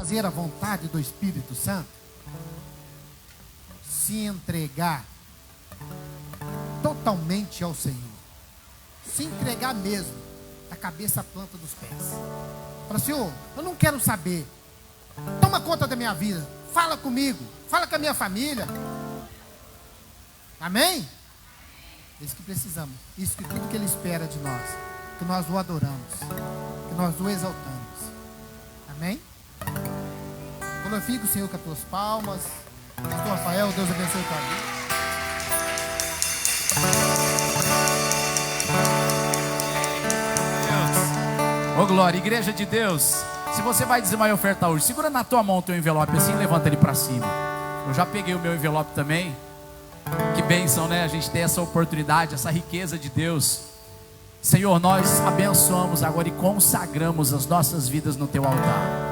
fazer a vontade do Espírito Santo, se entregar totalmente ao Senhor, se entregar mesmo, da cabeça à planta dos pés. Fala: Senhor, eu não quero saber, toma conta da minha vida, fala comigo, fala com a minha família. Amém? É isso que precisamos, isso que tudo que Ele espera de nós, que nós o adoramos, que nós o exaltamos. Amém? Glorifica o Senhor com as tuas palmas. Pastor Rafael, Deus abençoe a tua vida. Ô glória, igreja de Deus, se você vai dizimar e ofertar hoje, segura na tua mão o teu envelope assim e levanta ele para cima. Eu já peguei o meu envelope também. Que bênção, né? A gente tem essa oportunidade, essa riqueza de Deus. Senhor, nós abençoamos agora e consagramos as nossas vidas no teu altar.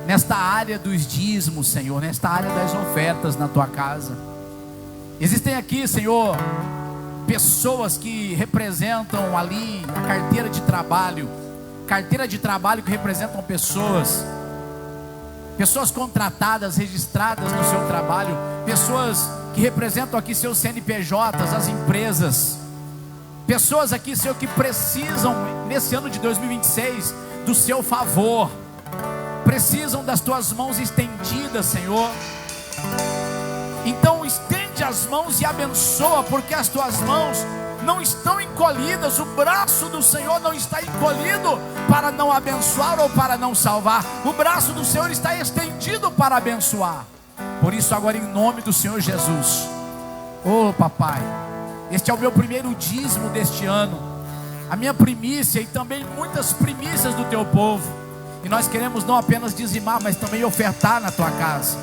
Nesta área dos dízimos, Senhor, nesta área das ofertas na tua casa. Existem aqui, Senhor, pessoas que representam ali a carteira de trabalho que representam pessoas contratadas, registradas no seu trabalho, pessoas que representam aqui seus CNPJs, as empresas, pessoas aqui, Senhor, que precisam nesse ano de 2026 do seu favor, precisam das tuas mãos estendidas, Senhor. Então estende as mãos e abençoa, porque as tuas mãos não estão encolhidas, o braço do Senhor não está encolhido para não abençoar ou para não salvar, o braço do Senhor está estendido para abençoar. Por isso agora, em nome do Senhor Jesus, papai, este é o meu primeiro dízimo deste ano, a minha primícia e também muitas primícias do teu povo, e nós queremos não apenas dizimar, mas também ofertar na tua casa.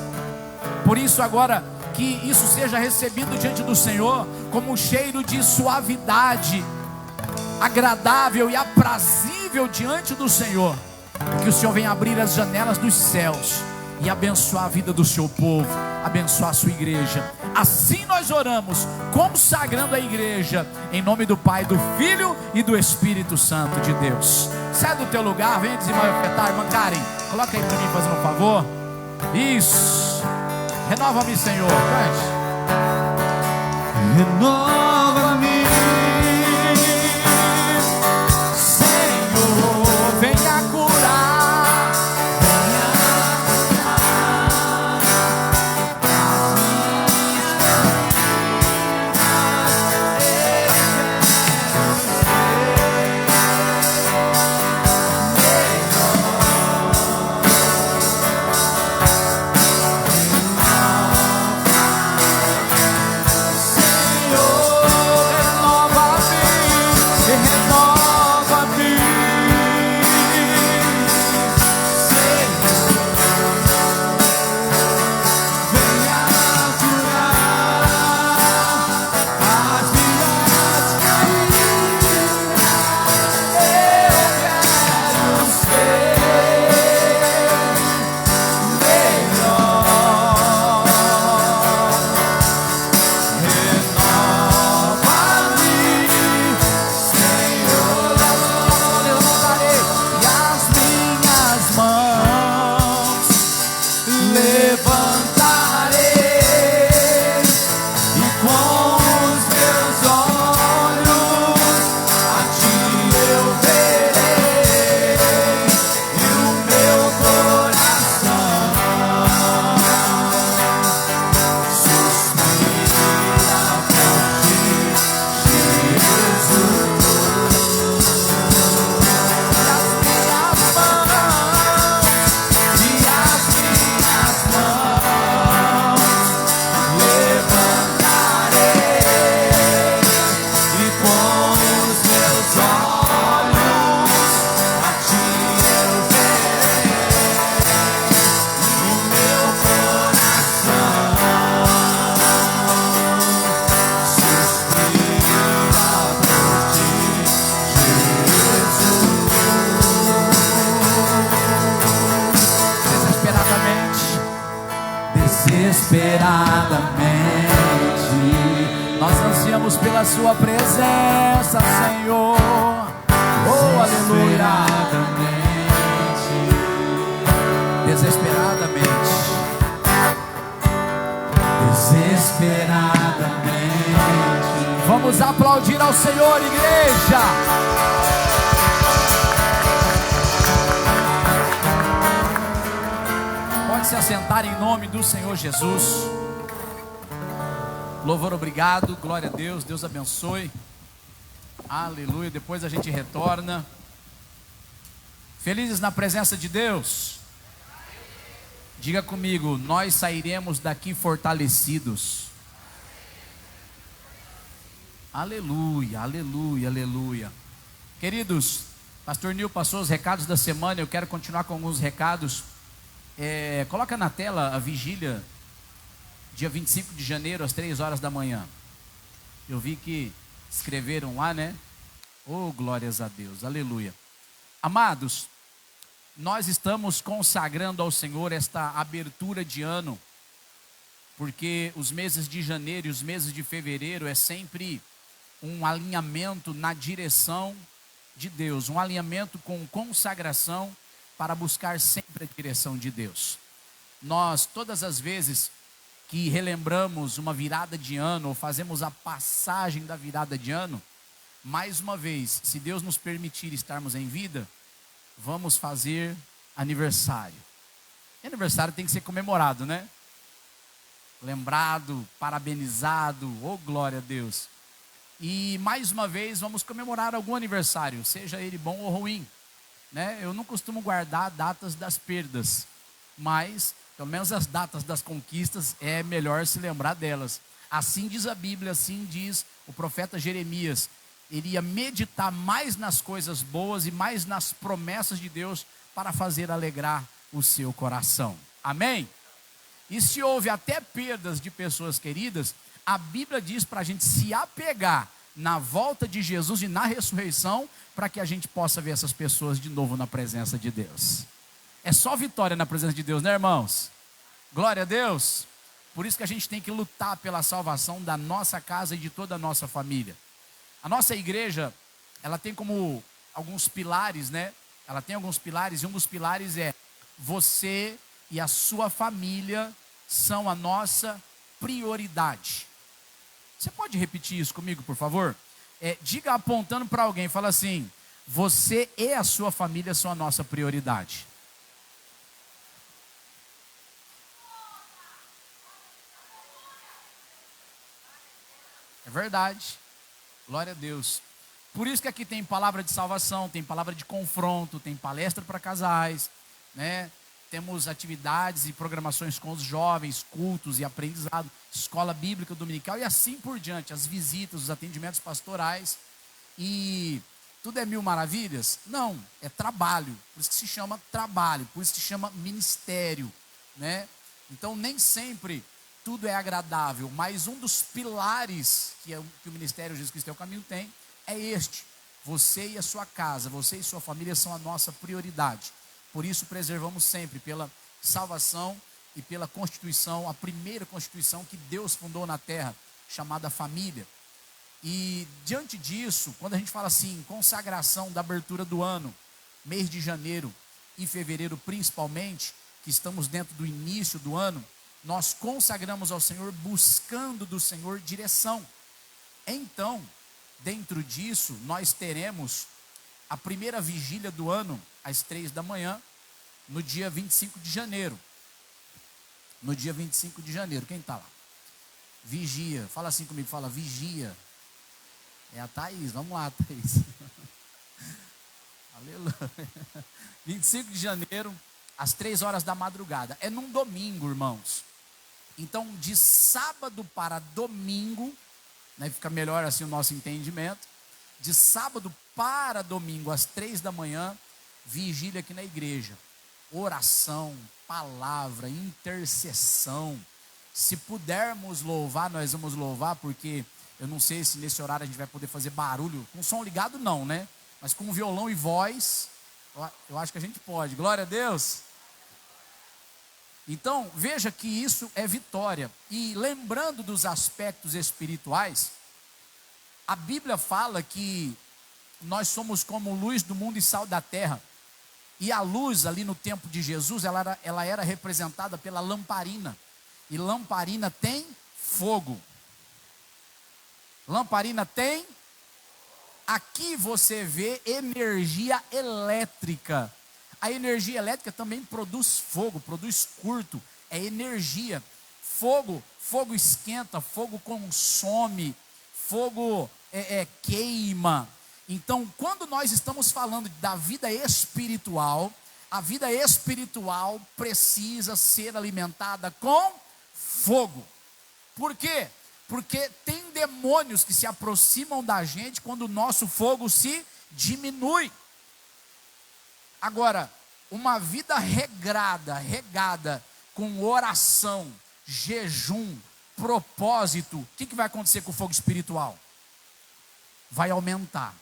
Por isso agora, que isso seja recebido diante do Senhor como um cheiro de suavidade, agradável e aprazível diante do Senhor. Que o Senhor venha abrir as janelas dos céus e abençoar a vida do seu povo, abençoar a sua igreja. Assim nós oramos, consagrando a igreja, em nome do Pai, do Filho e do Espírito Santo de Deus. Sai do teu lugar, venha dizimar e ofertar. Irmã Karen, coloca aí para mim, fazendo um favor. Isso. Renova-me, Senhor. Cante. Renova-me, Senhor, venha curar, desesperadamente. Nós ansiamos pela sua presença, Senhor. Oh, aleluia. desesperadamente. Desesperadamente. Vamos aplaudir ao Senhor, igreja. Pode se assentar em nome do Senhor Jesus. Louvor, obrigado, glória a Deus, Deus abençoe. Aleluia, depois a gente retorna. Felizes na presença de Deus. Diga comigo, nós sairemos daqui fortalecidos. Aleluia, aleluia, aleluia. Queridos, Pastor Nil passou os recados da semana. Eu quero continuar com alguns recados. Coloca na tela a vigília, dia 25 de janeiro, às 3 horas da manhã. Eu vi que escreveram lá, né? Oh, glórias a Deus, aleluia. Amados, nós estamos consagrando ao Senhor esta abertura de ano, porque os meses de janeiro e os meses de fevereiro é sempre um alinhamento na direção de Deus, um alinhamento com consagração para buscar sempre a direção de Deus. Nós, todas as vezes que relembramos uma virada de ano, ou fazemos a passagem da virada de ano, mais uma vez, se Deus nos permitir estarmos em vida, vamos fazer aniversário. E aniversário tem que ser comemorado, né? Lembrado, parabenizado, oh glória a Deus. E mais uma vez vamos comemorar algum aniversário, seja ele bom ou ruim, né? Eu não costumo guardar datas das perdas, mas pelo menos as datas das conquistas é melhor se lembrar delas. Assim diz a Bíblia, assim diz o profeta Jeremias. Ele ia meditar mais nas coisas boas e mais nas promessas de Deus para fazer alegrar o seu coração. Amém? E se houve até perdas de pessoas queridas, a Bíblia diz para a gente se apegar na volta de Jesus e na ressurreição, para que a gente possa ver essas pessoas de novo na presença de Deus. É só vitória na presença de Deus, né, irmãos? Glória a Deus. Por isso que a gente tem que lutar pela salvação da nossa casa e de toda a nossa família. A nossa igreja, ela tem como alguns pilares, né? Ela tem alguns pilares, e um dos pilares é: você e a sua família são a nossa prioridade. Você pode repetir isso comigo, por favor? Diga apontando para alguém, fala assim: você e a sua família são a nossa prioridade. É verdade. Glória a Deus. Por isso que aqui tem palavra de salvação, tem palavra de confronto, tem palestra para casais, né? Temos atividades e programações com os jovens, cultos e aprendizado, escola bíblica dominical e assim por diante, as visitas, os atendimentos pastorais. E tudo é mil maravilhas? Não, é trabalho, por isso que se chama trabalho, por isso que se chama ministério, né? Então nem sempre tudo é agradável, mas um dos pilares que o Ministério Jesus Cristo é o Caminho tem, é este: você e a sua casa, você e sua família são a nossa prioridade. Por isso preservamos sempre pela salvação e pela constituição, a primeira constituição que Deus fundou na terra, chamada família. E diante disso, quando a gente fala assim, consagração da abertura do ano, mês de janeiro e fevereiro principalmente, que estamos dentro do início do ano, nós consagramos ao Senhor buscando do Senhor direção. Então, dentro disso, nós teremos a primeira vigília do ano, às 3 da manhã, no dia 25 de janeiro. No dia 25 de janeiro, quem está lá? Vigia, fala assim comigo, fala vigia. É a Thaís, vamos lá, Thaís. Aleluia. 25 de janeiro, às 3 horas da madrugada. É num domingo, irmãos. Então, de sábado para domingo, né, fica melhor assim o nosso entendimento. De sábado para domingo, às 3 da manhã, vigília aqui na igreja. Oração, palavra, intercessão. Se pudermos louvar, nós vamos louvar, porque eu não sei se nesse horário a gente vai poder fazer barulho. Com som ligado não, né? Mas com violão e voz, eu acho que a gente pode. Glória a Deus. Então, veja que isso é vitória. E lembrando dos aspectos espirituais, a Bíblia fala que nós somos como luz do mundo e sal da terra. E a luz ali no tempo de Jesus, ela era representada pela lamparina. E lamparina tem fogo. Lamparina tem. Aqui você vê energia elétrica. A energia elétrica também produz fogo, produz curto. É energia. Fogo esquenta, fogo consome, fogo queima. Então, quando nós estamos falando da vida espiritual, a vida espiritual precisa ser alimentada com fogo. Por quê? Porque tem demônios que se aproximam da gente quando o nosso fogo se diminui. Agora, uma vida regada com oração, jejum, propósito, o que vai acontecer com o fogo espiritual? Vai aumentar.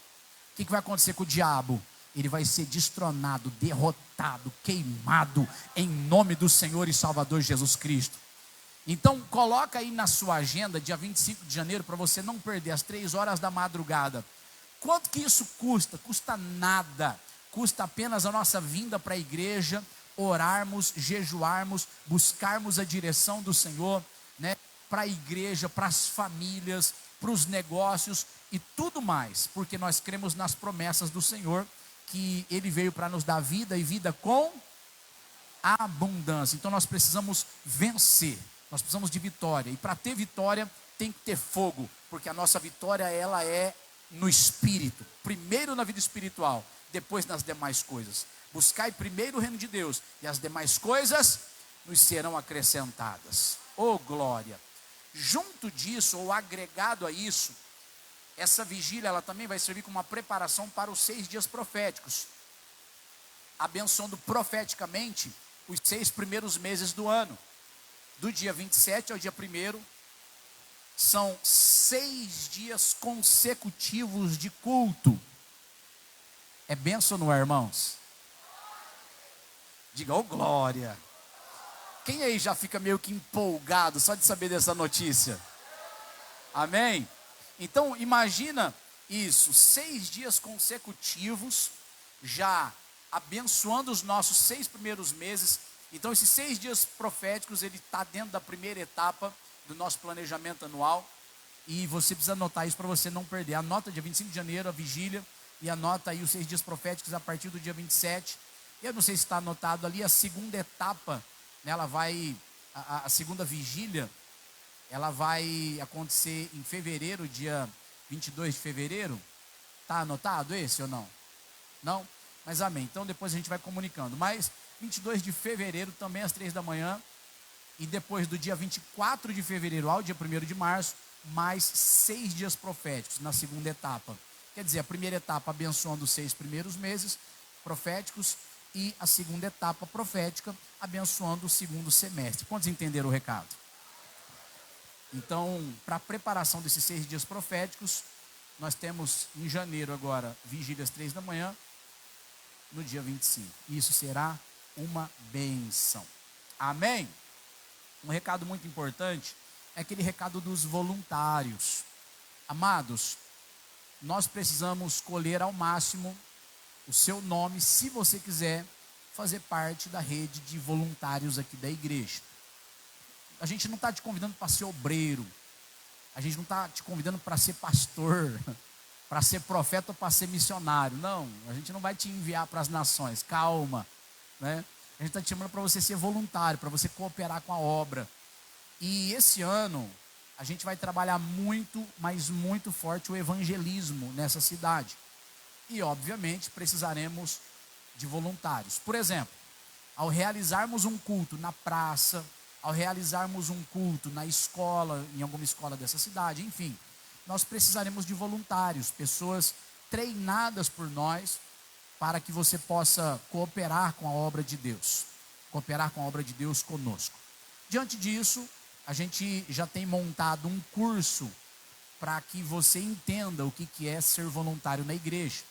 O que vai acontecer com o diabo? Ele vai ser destronado, derrotado, queimado, em nome do Senhor e Salvador Jesus Cristo. Então, coloca aí na sua agenda, dia 25 de janeiro, para você não perder, às 3 horas da madrugada. Quanto que isso custa? Custa nada. Custa apenas a nossa vinda para a igreja, orarmos, jejuarmos, buscarmos a direção do Senhor, né? Para a igreja, para as famílias, para os negócios e tudo mais, porque nós cremos nas promessas do Senhor, que Ele veio para nos dar vida e vida com abundância. Então nós precisamos vencer, nós precisamos de vitória, e para ter vitória tem que ter fogo, porque a nossa vitória ela é no espírito, primeiro na vida espiritual, depois nas demais coisas. Buscai primeiro o reino de Deus, e as demais coisas nos serão acrescentadas. Oh glória! Junto disso, ou agregado a isso, essa vigília ela também vai servir como uma preparação para os 6 dias proféticos, abençoando profeticamente os 6 primeiros meses do ano, do dia 27 ao dia 1º, são 6 dias consecutivos de culto. É bênção, não é, irmãos? Diga, oh glória! Quem aí já fica meio que empolgado só de saber dessa notícia? Amém? Então imagina isso, 6 dias consecutivos, já abençoando os nossos 6 primeiros meses. Então esses 6 dias proféticos, ele está dentro da primeira etapa do nosso planejamento anual. E você precisa anotar isso para você não perder. Anota dia 25 de janeiro, a vigília, e anota aí os 6 dias proféticos a partir do dia 27. Eu não sei se está anotado ali, a segunda etapa, né, ela vai, a segunda vigília, ela vai acontecer em fevereiro, dia 22 de fevereiro. Está anotado esse ou não? Não? Mas amém. Então depois a gente vai comunicando. Mas 22 de fevereiro também às 3 da manhã. E depois do dia 24 de fevereiro ao dia 1º de março, mais 6 dias proféticos na segunda etapa. Quer dizer, a primeira etapa abençoando os 6 primeiros meses proféticos, e a segunda etapa profética abençoando o segundo semestre. Quantos entenderam o recado? Então, para a preparação desses 6 dias proféticos, nós temos em janeiro agora, vigílias 3 da manhã, no dia 25. Isso será uma bênção. Amém? Um recado muito importante é aquele recado dos voluntários. Amados, nós precisamos escolher ao máximo o seu nome, se você quiser fazer parte da rede de voluntários aqui da igreja. A gente não está te convidando para ser obreiro, a gente não está te convidando para ser pastor, para ser profeta ou para ser missionário. Não, a gente não vai te enviar para as nações, calma, né? A gente está te chamando para você ser voluntário, para você cooperar com a obra. E esse ano a gente vai trabalhar muito, mas muito forte o evangelismo nessa cidade. E obviamente precisaremos de voluntários. Por exemplo, ao realizarmos um culto na praça, ao realizarmos um culto na escola, em alguma escola dessa cidade, enfim, nós precisaremos de voluntários, pessoas treinadas por nós, para que você possa cooperar com a obra de Deus, cooperar com a obra de Deus conosco. Diante disso, a gente já tem montado um curso para que você entenda o que é ser voluntário na igreja.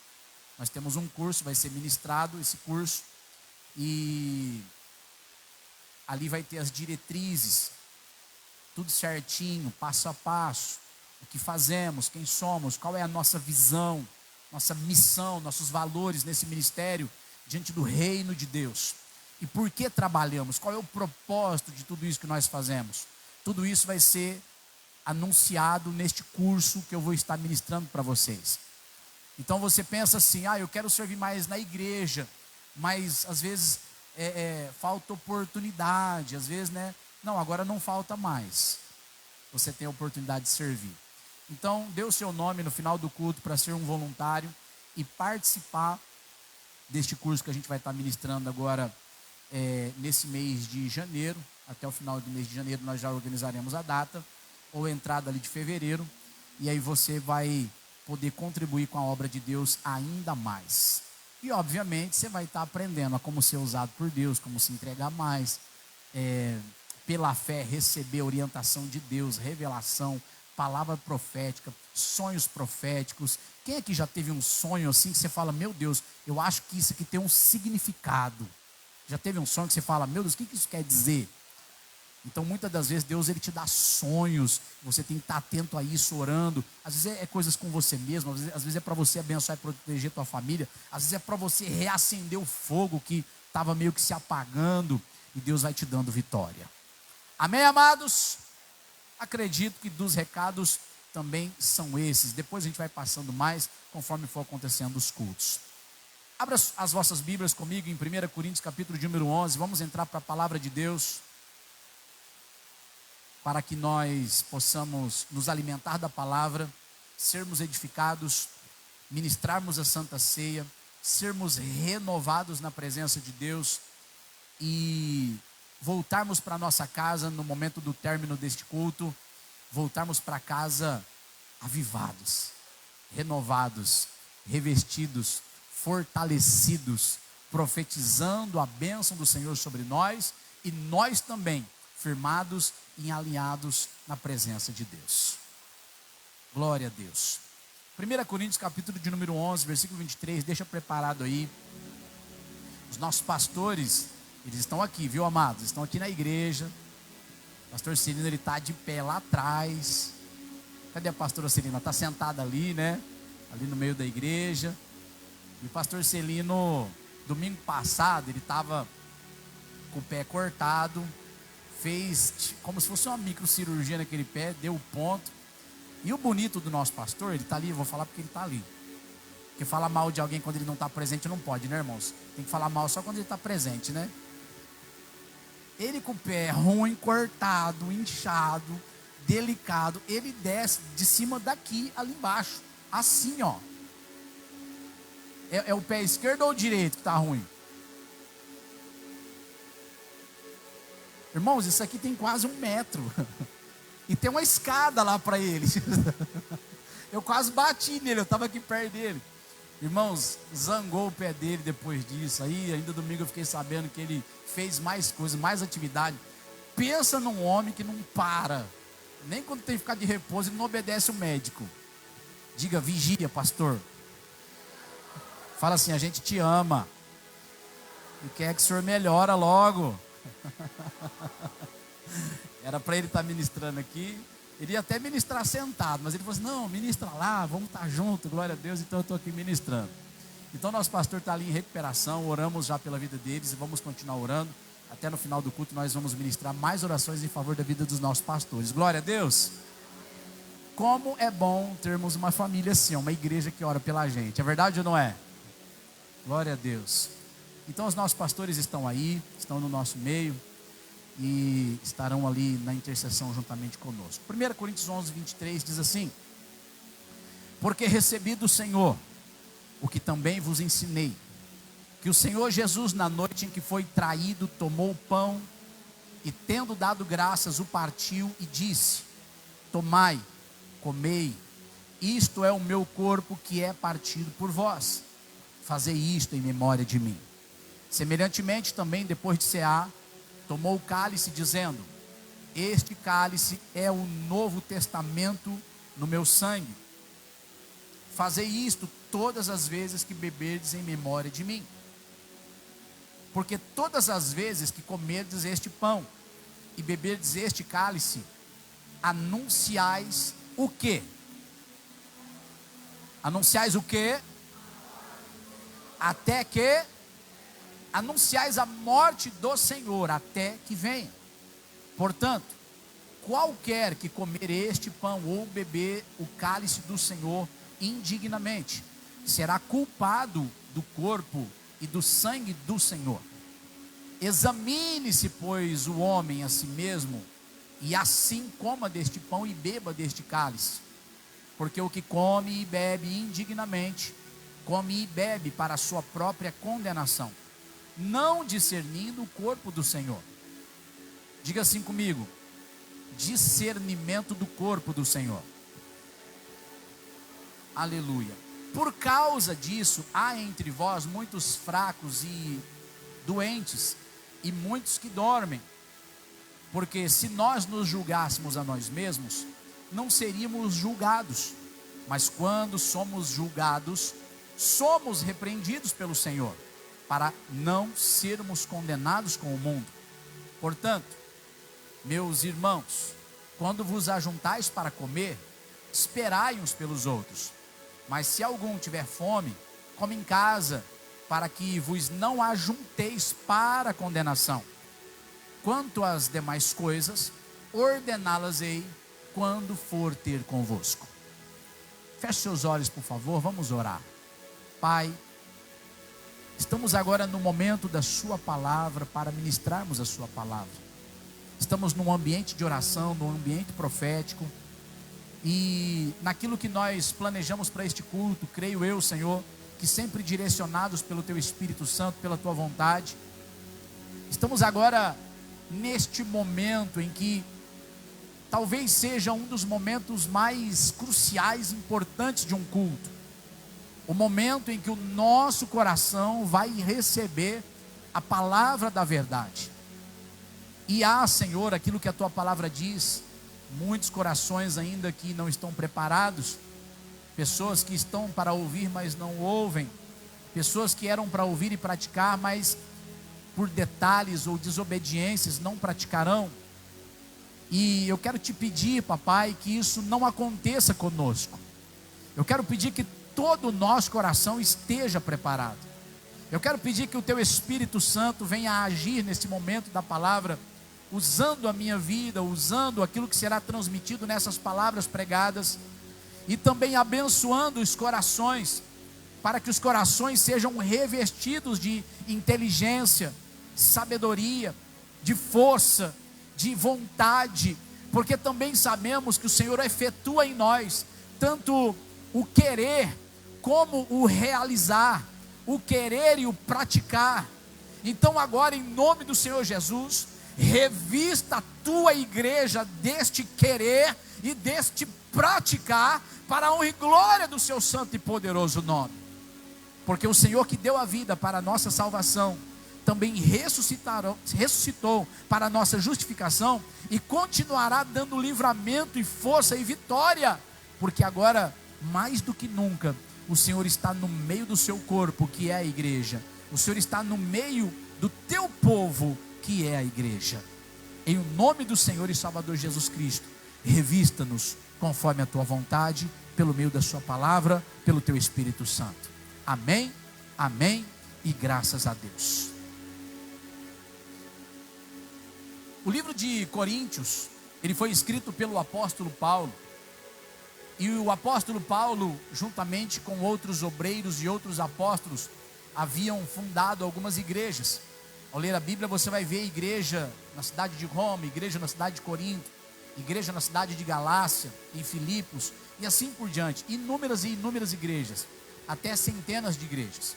Nós temos um curso, vai ser ministrado esse curso, e ali vai ter as diretrizes, tudo certinho, passo a passo, o que fazemos, quem somos, qual é a nossa visão, nossa missão, nossos valores nesse ministério diante do reino de Deus. E por que trabalhamos? Qual é o propósito de tudo isso que nós fazemos? Tudo isso vai ser anunciado neste curso que eu vou estar ministrando para vocês. Então você pensa assim, eu quero servir mais na igreja, mas às vezes falta oportunidade, às vezes, né? Não, agora não falta mais. Você tem a oportunidade de servir. Então, dê o seu nome no final do culto para ser um voluntário e participar deste curso que a gente vai estar ministrando agora nesse mês de janeiro. Até o final do mês de janeiro nós já organizaremos a data, ou entrada ali de fevereiro, e aí você vai poder contribuir com a obra de Deus ainda mais. E obviamente você vai estar aprendendo a como ser usado por Deus, como se entregar mais, pela fé receber orientação de Deus, revelação, palavra profética, sonhos proféticos. Quem aqui já teve um sonho assim que você fala, meu Deus, eu acho que isso aqui tem um significado? Já teve um sonho que você fala, meu Deus, o que isso quer dizer? Então muitas das vezes Deus ele te dá sonhos, você tem que estar atento a isso, orando. Às vezes é coisas com você mesmo, às vezes é para você abençoar e proteger tua família, às vezes é para você reacender o fogo que estava meio que se apagando, e Deus vai te dando vitória. Amém, amados? Acredito que dos recados também são esses. Depois a gente vai passando mais conforme for acontecendo os cultos. Abra as vossas Bíblias comigo em 1 Coríntios capítulo de número 11. Vamos entrar para a palavra de Deus, para que nós possamos nos alimentar da palavra, sermos edificados, ministrarmos a Santa Ceia, sermos renovados na presença de Deus e voltarmos para nossa casa no momento do término deste culto, voltarmos para casa avivados, renovados, revestidos, fortalecidos, profetizando a bênção do Senhor sobre nós e nós também firmados e alinhados na presença de Deus. Glória a Deus. 1 Coríntios capítulo de número 11, versículo 23, deixa preparado aí. Os nossos pastores, eles estão aqui, viu, amados? Estão aqui na igreja. O pastor Celino, ele está de pé lá atrás. Cadê a pastora Celina? Está sentada ali, né? Ali no meio da igreja. E o pastor Celino, domingo passado, ele estava com o pé cortado, fez como se fosse uma microcirurgia naquele pé, deu o ponto. E o bonito do nosso pastor, ele está ali, eu vou falar porque ele está ali. Porque falar mal de alguém quando ele não está presente não pode, né, irmãos? Tem que falar mal só quando ele está presente, né? Ele com o pé ruim, cortado, inchado, delicado, ele desce de cima daqui, ali embaixo, assim, ó. É o pé esquerdo ou direito que está ruim? Irmãos, isso aqui tem quase 1 metro. E tem uma escada lá para ele. Eu quase bati nele, eu estava aqui perto dele. Irmãos, zangou o pé dele depois disso. Aí, ainda domingo eu fiquei sabendo que ele fez mais coisas, mais atividade. Pensa num homem que não para. Nem quando tem que ficar de repouso, ele não obedece o médico. Diga, vigia, pastor. Fala assim, a gente te ama. E quer que o senhor melhora logo. Era para ele estar ministrando aqui. Ele ia até ministrar sentado, mas ele falou assim, não, ministra lá, vamos estar juntos, glória a Deus, então eu estou aqui ministrando. Então nosso pastor está ali em recuperação, oramos já pela vida deles e vamos continuar orando. Até no final do culto nós vamos ministrar mais orações em favor da vida dos nossos pastores. Glória a Deus. Como é bom termos uma família assim, uma igreja que ora pela gente. É verdade ou não é? Glória a Deus. Então os nossos pastores estão aí, estão no nosso meio e estarão ali na intercessão juntamente conosco. 1 Coríntios 11, 23 diz assim: porque recebi do Senhor o que também vos ensinei, que o Senhor Jesus, na noite em que foi traído, tomou o pão e, tendo dado graças, o partiu e disse: tomai, comei, isto é o meu corpo que é partido por vós, fazei isto em memória de mim. Semelhantemente também, depois de cear, tomou o cálice, dizendo: este cálice é o novo testamento no meu sangue, fazei isto todas as vezes que beberdes em memória de mim. Porque todas as vezes que comerdes este pão e beberdes este cálice, anunciais o quê? Anunciais o quê? Até que anunciais a morte do Senhor até que venha. Portanto, qualquer que comer este pão ou beber o cálice do Senhor indignamente, será culpado do corpo e do sangue do Senhor. Examine-se, pois, o homem a si mesmo, e assim coma deste pão e beba deste cálice. Porque o que come e bebe indignamente, come e bebe para a sua própria condenação, não discernindo o corpo do Senhor. Diga assim comigo: discernimento do corpo do Senhor. Aleluia. Por causa disso, há entre vós muitos fracos e doentes, e muitos que dormem. Porque se nós nos julgássemos a nós mesmos, não seríamos julgados. Mas quando somos julgados, somos repreendidos pelo Senhor, para não sermos condenados com o mundo. Portanto, meus irmãos, quando vos ajuntais para comer, esperai uns pelos outros. Mas se algum tiver fome, come em casa, para que vos não ajunteis para condenação. Quanto às demais coisas, ordená-las-ei quando for ter convosco. Feche seus olhos, por favor, vamos orar. Pai, estamos agora no momento da sua palavra, para ministrarmos a sua palavra. Estamos num ambiente de oração, num ambiente profético, e naquilo que nós planejamos para este culto, creio eu, Senhor, que sempre direcionados pelo Teu Espírito Santo, pela Tua vontade. Estamos agora neste momento em que talvez seja um dos momentos mais cruciais, importantes de um culto. O momento em que o nosso coração vai receber a palavra da verdade. E há, Senhor, aquilo que a Tua palavra diz, muitos corações ainda que não estão preparados, pessoas que estão para ouvir, mas não ouvem, pessoas que eram para ouvir e praticar, mas por detalhes ou desobediências não praticarão. E eu quero te pedir, papai, que isso não aconteça conosco. Eu quero pedir que todo o nosso coração esteja preparado. Eu quero pedir que o Teu Espírito Santo venha agir nesse momento da palavra, usando a minha vida, usando aquilo que será transmitido nessas palavras pregadas, e também abençoando os corações, para que os corações sejam revestidos de inteligência, sabedoria, de força, de vontade, porque também sabemos que o Senhor efetua em nós tanto o querer como o realizar, o querer e o praticar. Então agora, em nome do Senhor Jesus, revista a Tua igreja deste querer e deste praticar, para a honra e glória do Seu santo e poderoso nome. Porque o Senhor que deu a vida para a nossa salvação, também ressuscitou para a nossa justificação, e continuará dando livramento e força e vitória, porque agora, mais do que nunca, o Senhor está no meio do Seu corpo, que é a igreja. O Senhor está no meio do Teu povo, que é a igreja. Em nome do Senhor e Salvador Jesus Cristo, revista-nos conforme a Tua vontade, pelo meio da Sua palavra, pelo Teu Espírito Santo. Amém, amém e graças a Deus. O livro de Coríntios, ele foi escrito pelo apóstolo Paulo, e o apóstolo Paulo, juntamente com outros obreiros e outros apóstolos, haviam fundado algumas igrejas. Ao ler a Bíblia, você vai ver igreja na cidade de Roma, igreja na cidade de Corinto, igreja na cidade de Galácia, em Filipos, e assim por diante. Inúmeras e inúmeras igrejas, até centenas de igrejas.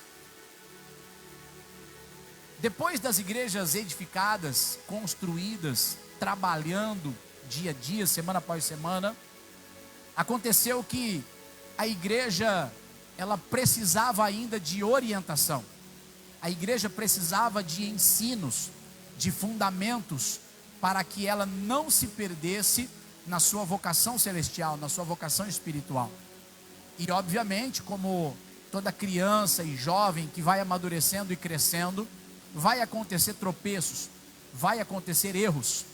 Depois das igrejas edificadas, construídas, trabalhando dia a dia, semana após semana, aconteceu que a igreja, ela precisava ainda de orientação. A igreja precisava de ensinos, de fundamentos, para que ela não se perdesse na sua vocação celestial, na sua vocação espiritual. E obviamente, como toda criança e jovem que vai amadurecendo e crescendo, vai acontecer tropeços, vai acontecer erros.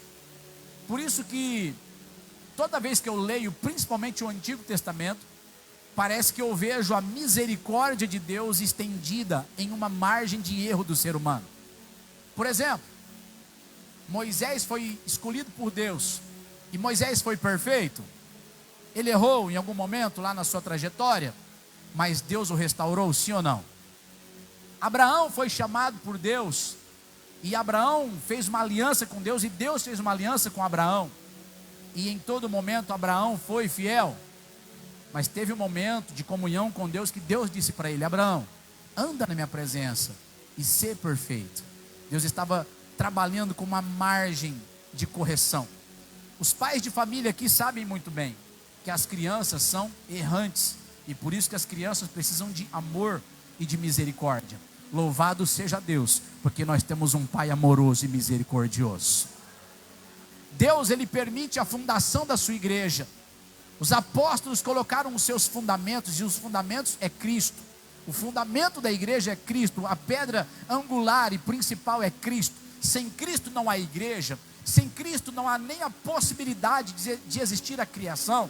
Por isso que toda vez que eu leio, principalmente o Antigo Testamento, parece que eu vejo a misericórdia de Deus estendida em uma margem de erro do ser humano. Por exemplo, Moisés foi escolhido por Deus, e Moisés foi perfeito. Ele errou em algum momento lá na sua trajetória, mas Deus o restaurou, sim ou não? Abraão foi chamado por Deus, e Abraão fez uma aliança com Deus, e Deus fez uma aliança com Abraão, e em todo momento Abraão foi fiel. Mas teve um momento de comunhão com Deus que Deus disse para ele: Abraão, anda na minha presença e ser perfeito. Deus estava trabalhando com uma margem de correção. Os pais de família aqui sabem muito bem que as crianças são errantes, e por isso que as crianças precisam de amor e de misericórdia. Louvado seja Deus, porque nós temos um Pai amoroso e misericordioso. Deus, Ele permite a fundação da sua igreja. Os apóstolos colocaram os seus fundamentos, e os fundamentos é Cristo. O fundamento da igreja é Cristo, a pedra angular e principal é Cristo. Sem Cristo não há igreja, sem Cristo não há nem a possibilidade de existir a criação.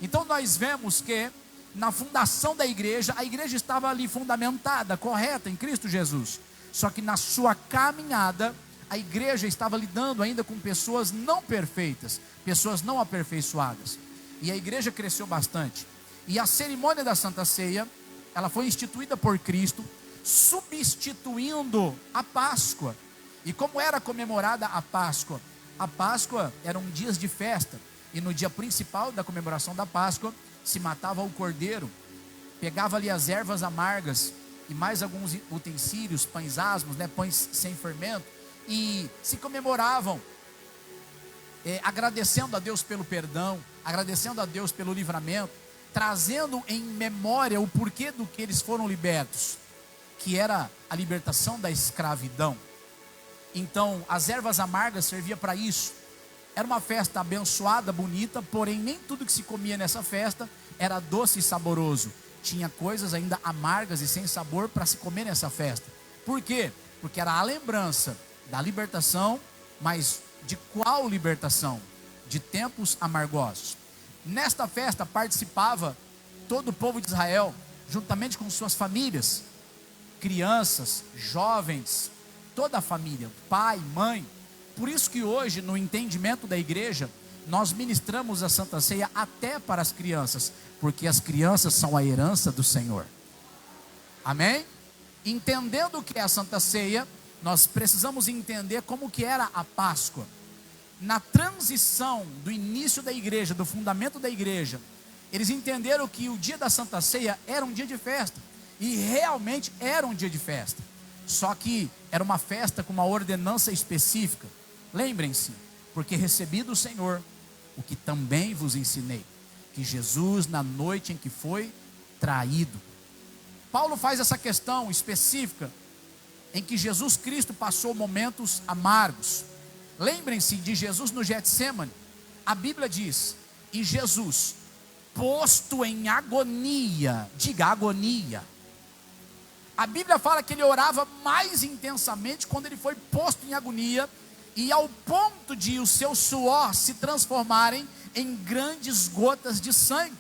Então nós vemos que na fundação da igreja, a igreja estava ali fundamentada, correta em Cristo Jesus. Só que na sua caminhada, a igreja estava lidando ainda com pessoas não perfeitas, pessoas não aperfeiçoadas. E a igreja cresceu bastante. E a cerimônia da Santa Ceia, ela foi instituída por Cristo, substituindo a Páscoa. E como era comemorada a Páscoa? A Páscoa eram dias de festa. E no dia principal da comemoração da Páscoa, se matava o cordeiro, pegava ali as ervas amargas e mais alguns utensílios, pães asmos, pães sem fermento, e se comemoravam, agradecendo a Deus pelo perdão, agradecendo a Deus pelo livramento, trazendo em memória o porquê do que eles foram libertos, que era a libertação da escravidão. Então as ervas amargas serviam para isso. Era uma festa abençoada, bonita, porém nem tudo que se comia nessa festa era doce e saboroso. Tinha coisas ainda amargas e sem sabor para se comer nessa festa. Por quê? Porque era a lembrança da libertação, mas de qual libertação? De tempos amargosos. Nesta festa participava todo o povo de Israel, juntamente com suas famílias, crianças, jovens, toda a família, pai, mãe. Por isso que hoje, no entendimento da igreja, nós ministramos a Santa Ceia até para as crianças, porque as crianças são a herança do Senhor. Amém? Entendendo o que é a Santa Ceia, nós precisamos entender como que era a Páscoa. Na transição do início da igreja, do fundamento da igreja, eles entenderam que o dia da Santa Ceia era um dia de festa, e realmente era um dia de festa. Só que era uma festa com uma ordenança específica. Lembrem-se, porque recebi do Senhor o que também vos ensinei, que Jesus, na noite em que foi traído. Paulo faz essa questão específica, em que Jesus Cristo passou momentos amargos. Lembrem-se de Jesus no Getsêmani. A Bíblia diz: e Jesus, posto em agonia, diga agonia. A Bíblia fala que ele orava mais intensamente quando ele foi posto em agonia, e ao ponto de o seu suor se transformarem em grandes gotas de sangue.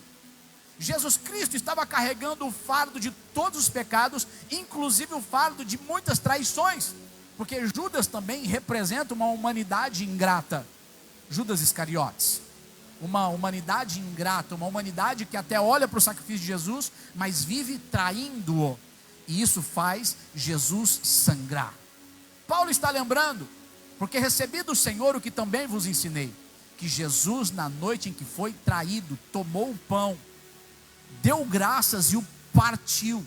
Jesus Cristo estava carregando o fardo de todos os pecados, inclusive o fardo de muitas traições, porque Judas também representa uma humanidade ingrata. Judas Iscariotes, uma humanidade ingrata, uma humanidade que até olha para o sacrifício de Jesus, mas vive traindo-o. E isso faz Jesus sangrar. Paulo está lembrando, porque recebi do Senhor o que também vos ensinei, que Jesus, na noite em que foi traído, tomou o pão, deu graças e o partiu,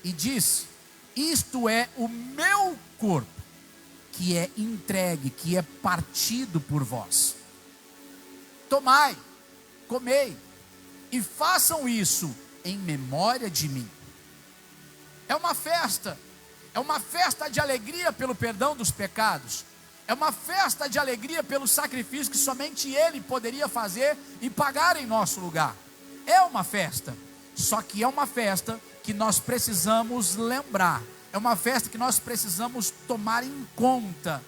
e disse: isto é o meu corpo, que é entregue, que é partido por vós. Tomai, comei, e façam isso em memória de mim. É uma festa de alegria pelo perdão dos pecados, é uma festa de alegria pelo sacrifício que somente Ele poderia fazer e pagar em nosso lugar. É uma festa, só que é uma festa que nós precisamos lembrar, é uma festa que nós precisamos tomar em conta,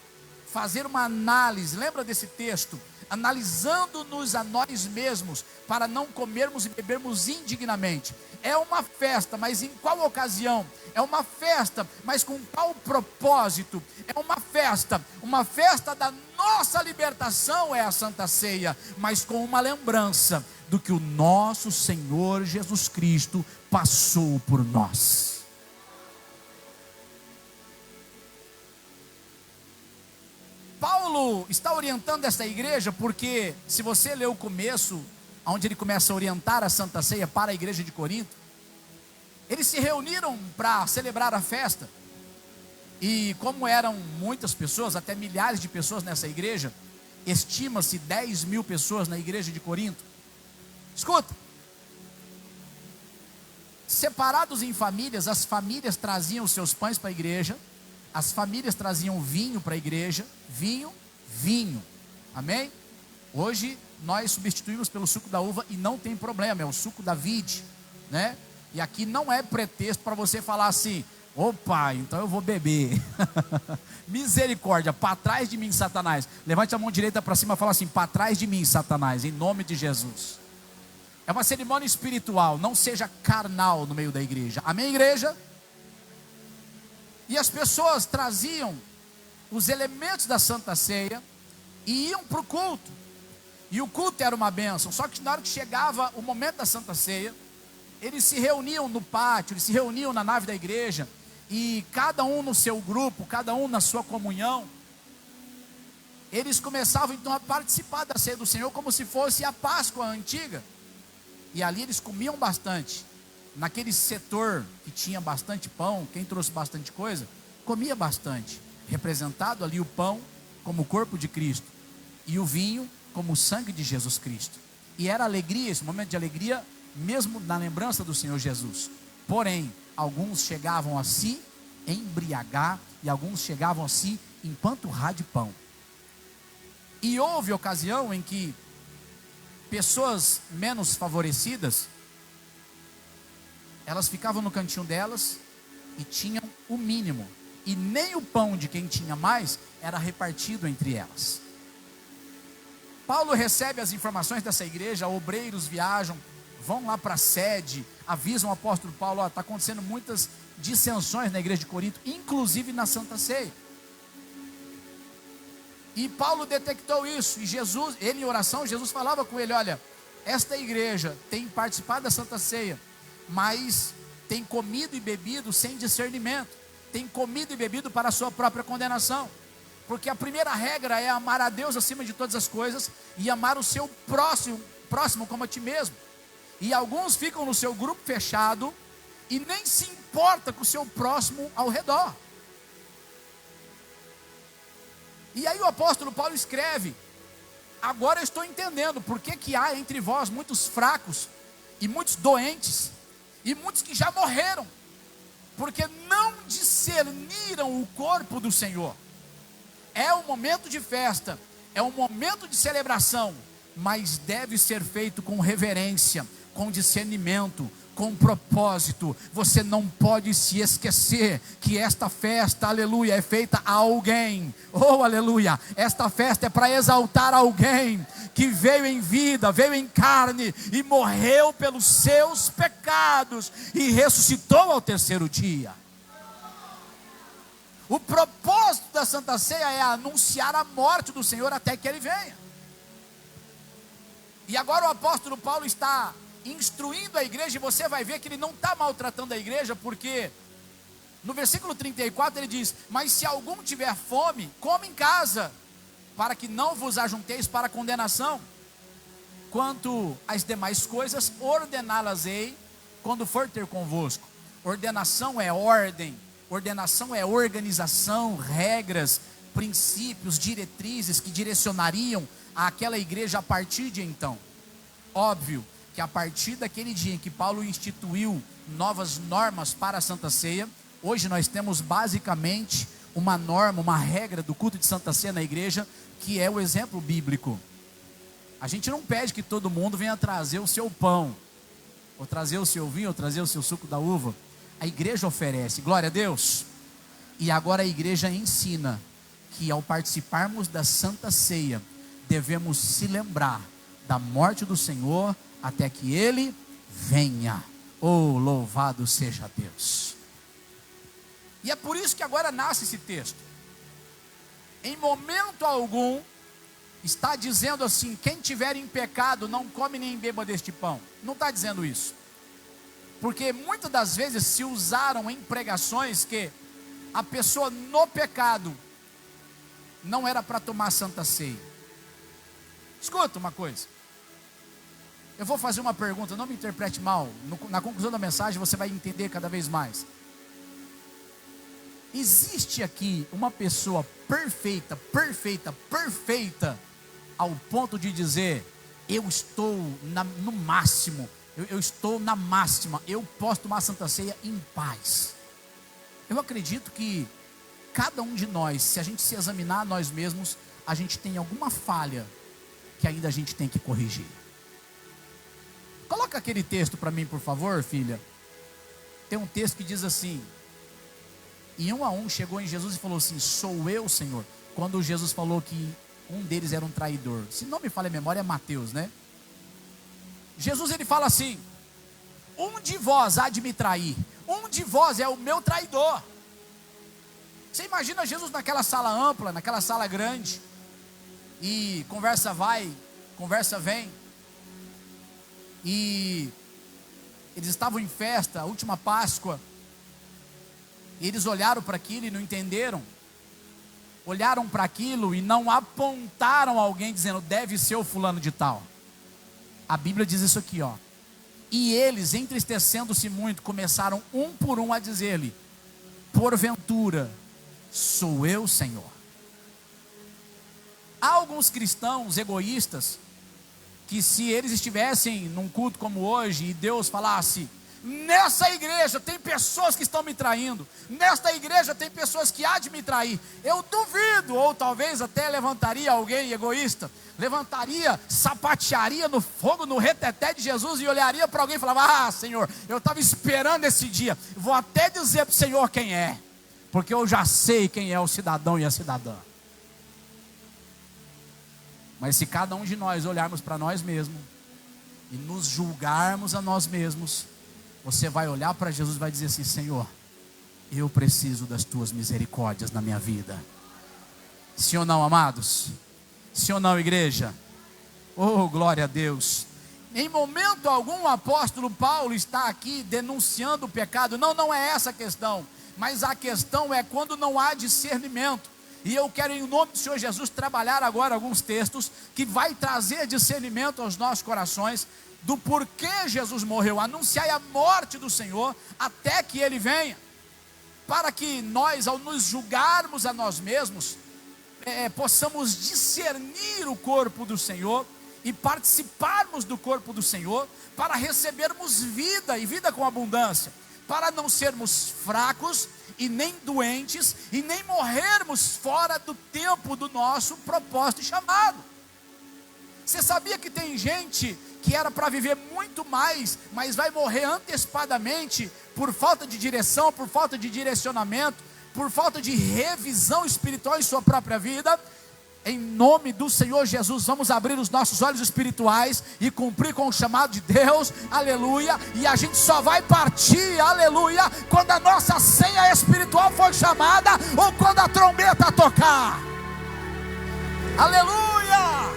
fazer uma análise. Lembra desse texto? analisando-nos a nós mesmos, para não comermos e bebermos indignamente. É uma festa, mas em qual ocasião? É uma festa, mas com qual propósito? É uma festa da nossa libertação, é a Santa Ceia, mas com uma lembrança do que o nosso Senhor Jesus Cristo passou por nós. Paulo está orientando essa igreja porque, se você ler o começo, onde ele começa a orientar a Santa Ceia para a igreja de Corinto, eles se reuniram para celebrar a festa, e como eram muitas pessoas, até milhares de pessoas nessa igreja, estima-se 10.000 pessoas na igreja de Corinto. Escuta, separados em famílias, as famílias traziam os seus pães para a igreja, as famílias traziam vinho para a igreja, vinho, amém? Hoje nós substituímos pelo suco da uva e não tem problema, é o suco da vide, né? E aqui não é pretexto para você falar assim: ô pai, então eu vou beber. Misericórdia, para trás de mim, Satanás. Levante a mão direita para cima e fala assim: para trás de mim, Satanás, em nome de Jesus. É uma cerimônia espiritual, não seja carnal no meio da igreja, amém, igreja? E as pessoas traziam os elementos da Santa Ceia e iam para o culto, e o culto era uma bênção. Só que na hora que chegava o momento da Santa Ceia, eles se reuniam no pátio, eles se reuniam na nave da igreja, e cada um no seu grupo, cada um na sua comunhão, eles começavam então a participar da ceia do Senhor como se fosse a Páscoa antiga. E ali eles comiam bastante. Naquele setor que tinha bastante pão, quem trouxe bastante coisa, comia bastante. Representado ali o pão como o corpo de Cristo, e o vinho como o sangue de Jesus Cristo. E era alegria, esse momento de alegria, mesmo na lembrança do Senhor Jesus. Porém, alguns chegavam a se embriagar, e alguns chegavam a se empanturrar de pão. E houve ocasião em que pessoas menos favorecidas, elas ficavam no cantinho delas e tinham o mínimo, e nem o pão de quem tinha mais era repartido entre elas. Paulo recebe as informações dessa igreja, obreiros viajam, vão lá para a sede, avisam o apóstolo Paulo: está acontecendo muitas dissensões na igreja de Corinto, inclusive na Santa Ceia. E Paulo detectou isso, e Jesus, ele em oração, Jesus falava com ele: olha, esta igreja tem participado da Santa Ceia, mas tem comido e bebido sem discernimento, tem comido e bebido para a sua própria condenação, porque a primeira regra é amar a Deus acima de todas as coisas, e amar o seu próximo como a ti mesmo. E alguns ficam no seu grupo fechado, e nem se importa com o seu próximo ao redor. E aí o apóstolo Paulo escreve: agora eu estou entendendo por que há entre vós muitos fracos, e muitos doentes, e muitos que já morreram, porque não discerniram o corpo do Senhor. É um momento de festa, é um momento de celebração, mas deve ser feito com reverência, com discernimento, com propósito. Você não pode se esquecer que esta festa, aleluia, é feita a alguém. Oh, aleluia, esta festa é para exaltar alguém que veio em vida, veio em carne e morreu pelos seus pecados e ressuscitou ao terceiro dia. O propósito da Santa Ceia é anunciar a morte do Senhor até que Ele venha. E agora o apóstolo Paulo está instruindo a igreja, e você vai ver que ele não está maltratando a igreja, porque no versículo 34 ele diz: mas se algum tiver fome, come em casa, para que não vos ajunteis para a condenação. Quanto às demais coisas, ordená-las-ei quando for ter convosco. Ordenação é ordem, ordenação é organização, regras, princípios, diretrizes que direcionariam àquela igreja a partir de então. Óbvio que a partir daquele dia em que Paulo instituiu novas normas para a Santa Ceia, hoje nós temos basicamente uma norma, uma regra do culto de Santa Ceia na igreja, que é o exemplo bíblico. A gente não pede que todo mundo venha trazer o seu pão, ou trazer o seu vinho, ou trazer o seu suco da uva. A igreja oferece, glória a Deus. E agora a igreja ensina que ao participarmos da Santa Ceia, devemos se lembrar da morte do Senhor até que Ele venha. Oh, louvado seja Deus. E é por isso que agora nasce esse texto. Em momento algum está dizendo assim: quem tiver em pecado não come nem beba deste pão. Não está dizendo isso. Porque muitas das vezes se usaram em pregações que a pessoa no pecado não era para tomar santa ceia. Escuta uma coisa. Eu vou fazer uma pergunta, não me interprete mal. Na conclusão da mensagem você vai entender cada vez mais. Existe aqui uma pessoa perfeita, ao ponto de dizer: eu estou no máximo, eu estou na máxima, eu posso tomar a Santa Ceia em paz? Eu acredito que cada um de nós, se a gente se examinar a nós mesmos, a gente tem alguma falha que ainda a gente tem que corrigir. Coloca aquele texto para mim, por favor, filha. Tem um texto que diz assim: e um a um chegou em Jesus e falou assim: sou eu, Senhor. Quando Jesus falou que um deles era um traidor. Se não me falha a memória, é Mateus, né? Jesus, ele fala assim: um de vós há de me trair, um de vós é o meu traidor. Você imagina Jesus naquela sala ampla, naquela sala grande, e conversa vai, conversa vem, e eles estavam em festa, a última Páscoa, e eles olharam para aquilo e não entenderam, olharam para aquilo e não apontaram alguém dizendo: deve ser o fulano de tal. A Bíblia diz isso aqui, ó: e eles, entristecendo-se muito, começaram um por um a dizer-lhe: porventura sou eu, Senhor? Há alguns cristãos egoístas que, se eles estivessem num culto como hoje e Deus falasse: nessa igreja tem pessoas que estão me traindo, nesta igreja tem pessoas que há de me trair, eu duvido, ou talvez até levantaria alguém egoísta, levantaria, sapatearia no fogo, no reteté de Jesus, e olharia para alguém e falava: ah, Senhor, eu estava esperando esse dia, vou até dizer para o Senhor quem é, porque eu já sei quem é o cidadão e a cidadã. Mas se cada um de nós olharmos para nós mesmos e nos julgarmos a nós mesmos, você vai olhar para Jesus e vai dizer assim: Senhor, eu preciso das tuas misericórdias na minha vida. Sim ou não, amados? Sim ou não, igreja? Oh, glória a Deus. Em momento algum o apóstolo Paulo está aqui denunciando o pecado. Não é essa a questão. Mas a questão é quando não há discernimento. E eu quero, em nome do Senhor Jesus, trabalhar agora alguns textos que vai trazer discernimento aos nossos corações do porquê Jesus morreu. Anunciai a morte do Senhor até que Ele venha, para que nós, ao nos julgarmos a nós mesmos, possamos discernir o corpo do Senhor e participarmos do corpo do Senhor, para recebermos vida e vida com abundância, para não sermos fracos e nem doentes, e nem morrermos fora do tempo do nosso propósito e chamado. Você sabia que tem gente que era para viver muito mais, mas vai morrer antecipadamente por falta de direção, por falta de direcionamento, por falta de revisão espiritual em sua própria vida? Em nome do Senhor Jesus, vamos abrir os nossos olhos espirituais e cumprir com o chamado de Deus, aleluia. E a gente só vai partir, aleluia, quando a nossa senha espiritual for chamada, ou quando a trombeta tocar, aleluia.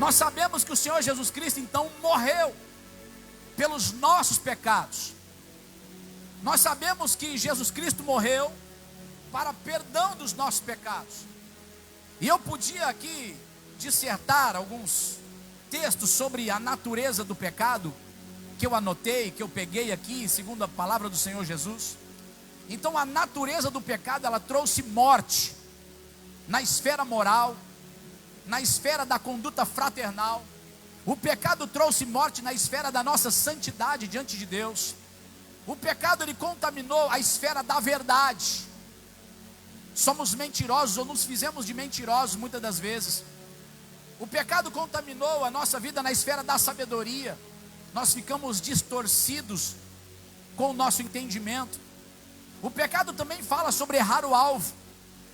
Nós sabemos que o Senhor Jesus Cristo então morreu pelos nossos pecados. Nós sabemos que Jesus Cristo morreu para perdão dos nossos pecados. E eu podia aqui dissertar alguns textos sobre a natureza do pecado, que eu anotei, que eu peguei aqui, segundo a palavra do Senhor Jesus. Então a natureza do pecado, ela trouxe morte na esfera moral, na esfera da conduta fraternal. O pecado trouxe morte na esfera da nossa santidade diante de Deus. O pecado, ele contaminou a esfera da verdade. Somos mentirosos, ou nos fizemos de mentirosos muitas das vezes. O pecado contaminou a nossa vida na esfera da sabedoria. Nós ficamos distorcidos com o nosso entendimento. O pecado também fala sobre errar o alvo.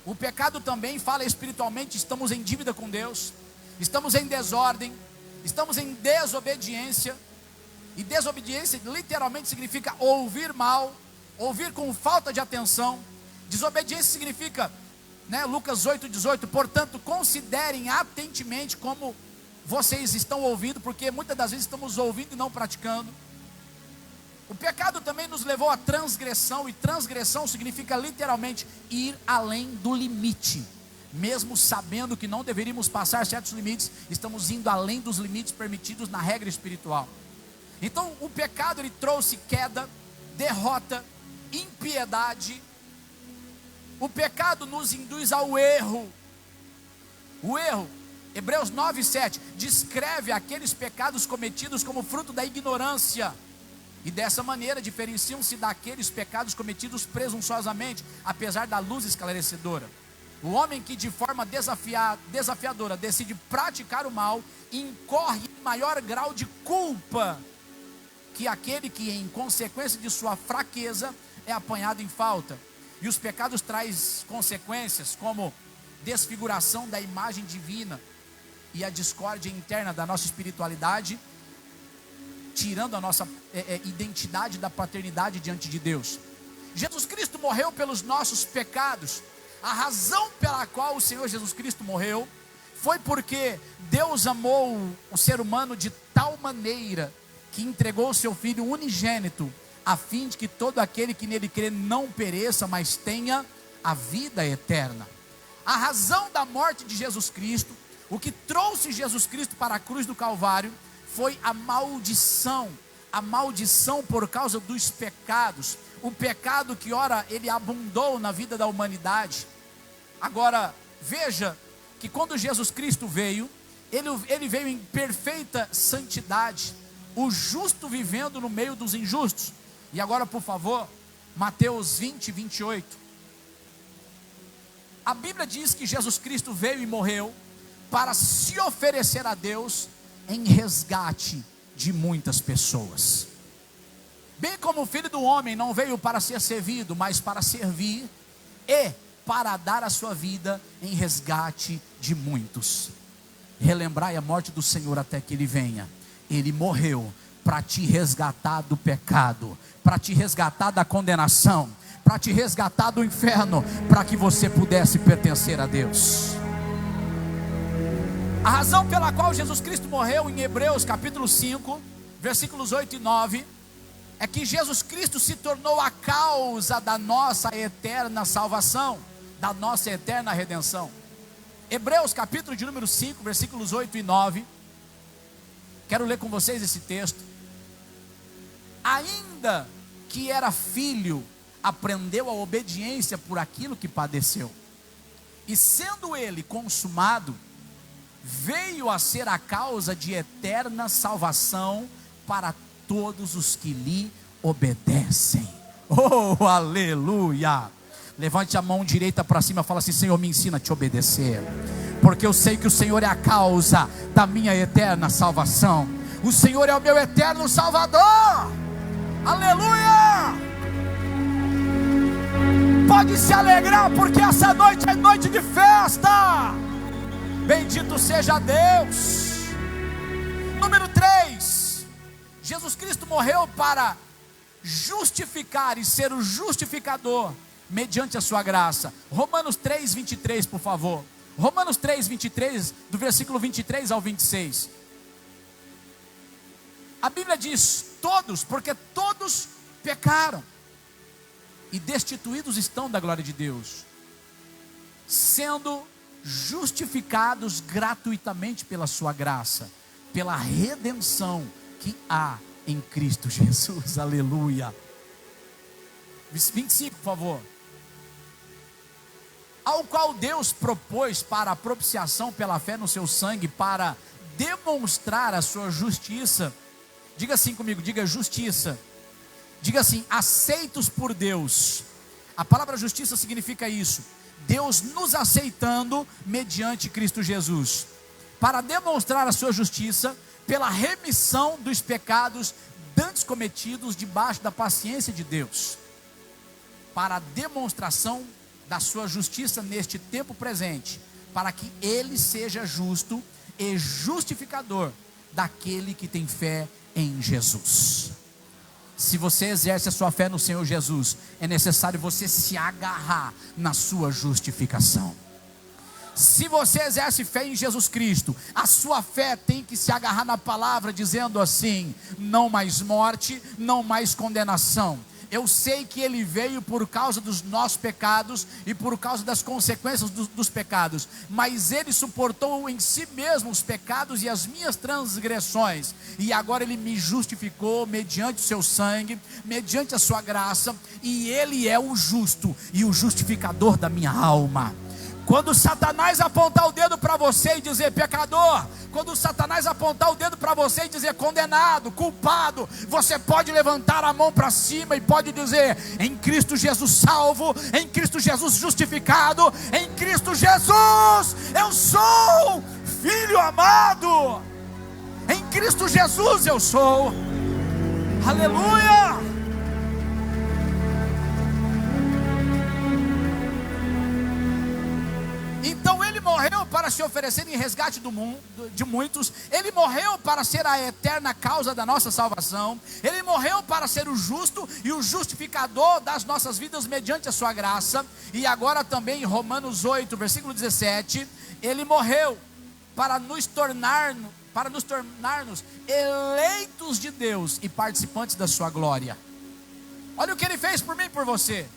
O pecado também fala espiritualmente, estamos em dívida com Deus, estamos em desordem, estamos em desobediência. E desobediência literalmente significa ouvir mal, ouvir com falta de atenção. Desobediência significa, Lucas 8,18, portanto considerem atentamente como vocês estão ouvindo, porque muitas das vezes estamos ouvindo e não praticando. O pecado também nos levou à transgressão, e transgressão significa literalmente ir além do limite. Mesmo sabendo que não deveríamos passar certos limites, estamos indo além dos limites permitidos na regra espiritual. Então o pecado ele trouxe queda, derrota, impiedade. O pecado nos induz ao erro. O erro, Hebreus 9,7, descreve aqueles pecados cometidos como fruto da ignorância. E dessa maneira diferenciam-se daqueles pecados cometidos presunçosamente, apesar da luz esclarecedora. O homem que de forma desafiadora decide praticar o mal, incorre em maior grau de culpa que aquele que em consequência de sua fraqueza é apanhado em falta. E os pecados trazem consequências como desfiguração da imagem divina e a discórdia interna da nossa espiritualidade, tirando a nossa identidade da paternidade diante de Deus. Jesus Cristo morreu pelos nossos pecados. A razão pela qual o Senhor Jesus Cristo morreu foi porque Deus amou o ser humano de tal maneira que entregou o seu Filho unigênito, a fim de que todo aquele que nele crê não pereça, mas tenha a vida eterna. A razão da morte de Jesus Cristo, o que trouxe Jesus Cristo para a cruz do Calvário, foi a maldição por causa dos pecados, o pecado que ora ele abundou na vida da humanidade. Agora veja que quando Jesus Cristo veio, ele veio em perfeita santidade, o justo vivendo no meio dos injustos. E agora por favor, Mateus 20, 28. A Bíblia diz que Jesus Cristo veio e morreu para se oferecer a Deus em resgate de muitas pessoas. Bem como o Filho do Homem não veio para ser servido, mas para servir e para dar a sua vida em resgate de muitos. Relembrai a morte do Senhor até que Ele venha. Ele morreu para te resgatar do pecado, para te resgatar da condenação, para te resgatar do inferno, para que você pudesse pertencer a Deus. A razão pela qual Jesus Cristo morreu em Hebreus capítulo 5, versículos 8 e 9, é que Jesus Cristo se tornou a causa da nossa eterna salvação, da nossa eterna redenção. Hebreus capítulo de número 5, versículos 8 e 9, quero ler com vocês esse texto. Ainda que era filho, aprendeu a obediência por aquilo que padeceu, e sendo ele consumado, veio a ser a causa de eterna salvação para todos os que lhe obedecem. Oh, aleluia! Levante a mão direita para cima e fala assim: Senhor, me ensina a te obedecer, porque eu sei que o Senhor é a causa da minha eterna salvação. O Senhor é o meu eterno Salvador. Aleluia! Pode se alegrar, porque essa noite é noite de festa. Bendito seja Deus. Número 3, Jesus Cristo morreu para justificar e ser o justificador mediante a sua graça. Romanos 3, 23, por favor. Romanos 3, 23, do versículo 23 ao 26. A Bíblia diz: todos, porque todos pecaram e destituídos estão da glória de Deus, sendo justificados gratuitamente pela sua graça, pela redenção que há em Cristo Jesus. Aleluia. 25, por favor. Ao qual Deus propôs para a propiciação pela fé no seu sangue, para demonstrar a sua justiça. Diga assim comigo, diga justiça. Diga assim: aceitos por Deus. A palavra justiça significa isso: Deus nos aceitando mediante Cristo Jesus, para demonstrar a sua justiça pela remissão dos pecados dantes cometidos debaixo da paciência de Deus. para a demonstração da sua justiça neste tempo presente, para que ele seja justo e justificador daquele que tem fé em Jesus. Se você exerce a sua fé no Senhor Jesus, é necessário você se agarrar na sua justificação. Se você exerce fé em Jesus Cristo, a sua fé tem que se agarrar na palavra, dizendo assim: não mais morte, não mais condenação. Eu sei que Ele veio por causa dos nossos pecados e por causa das consequências dos pecados, mas Ele suportou em si mesmo os pecados e as minhas transgressões, e agora Ele me justificou mediante o seu sangue, mediante a sua graça, e Ele é o justo e o justificador da minha alma. Quando Satanás apontar o dedo para você e dizer pecador, quando Satanás apontar o dedo para você e dizer condenado, culpado, você pode levantar a mão para cima e pode dizer: em Cristo Jesus salvo, em Cristo Jesus justificado, em Cristo Jesus eu sou filho amado, em Cristo Jesus eu sou. Aleluia! Então Ele morreu para se oferecer em resgate do mundo, de muitos. Ele morreu para ser a eterna causa da nossa salvação. Ele morreu para ser o justo e o justificador das nossas vidas mediante a sua graça. E agora também em Romanos 8, versículo 17, Ele morreu para nos tornarmos eleitos de Deus e participantes da sua glória. Olha o que Ele fez por mim e por você.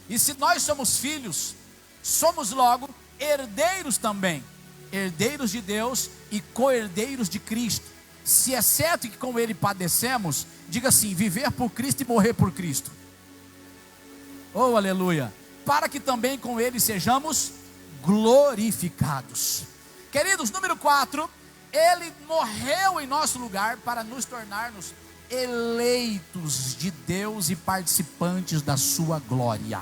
E se nós somos filhos, somos logo herdeiros também, herdeiros de Deus e co-herdeiros de Cristo. Se é certo que com Ele padecemos, diga assim: viver por Cristo e morrer por Cristo. Oh, aleluia! Para que também com Ele sejamos glorificados. Queridos, número 4, Ele morreu em nosso lugar para nos tornarmos eleitos de Deus e participantes da sua glória.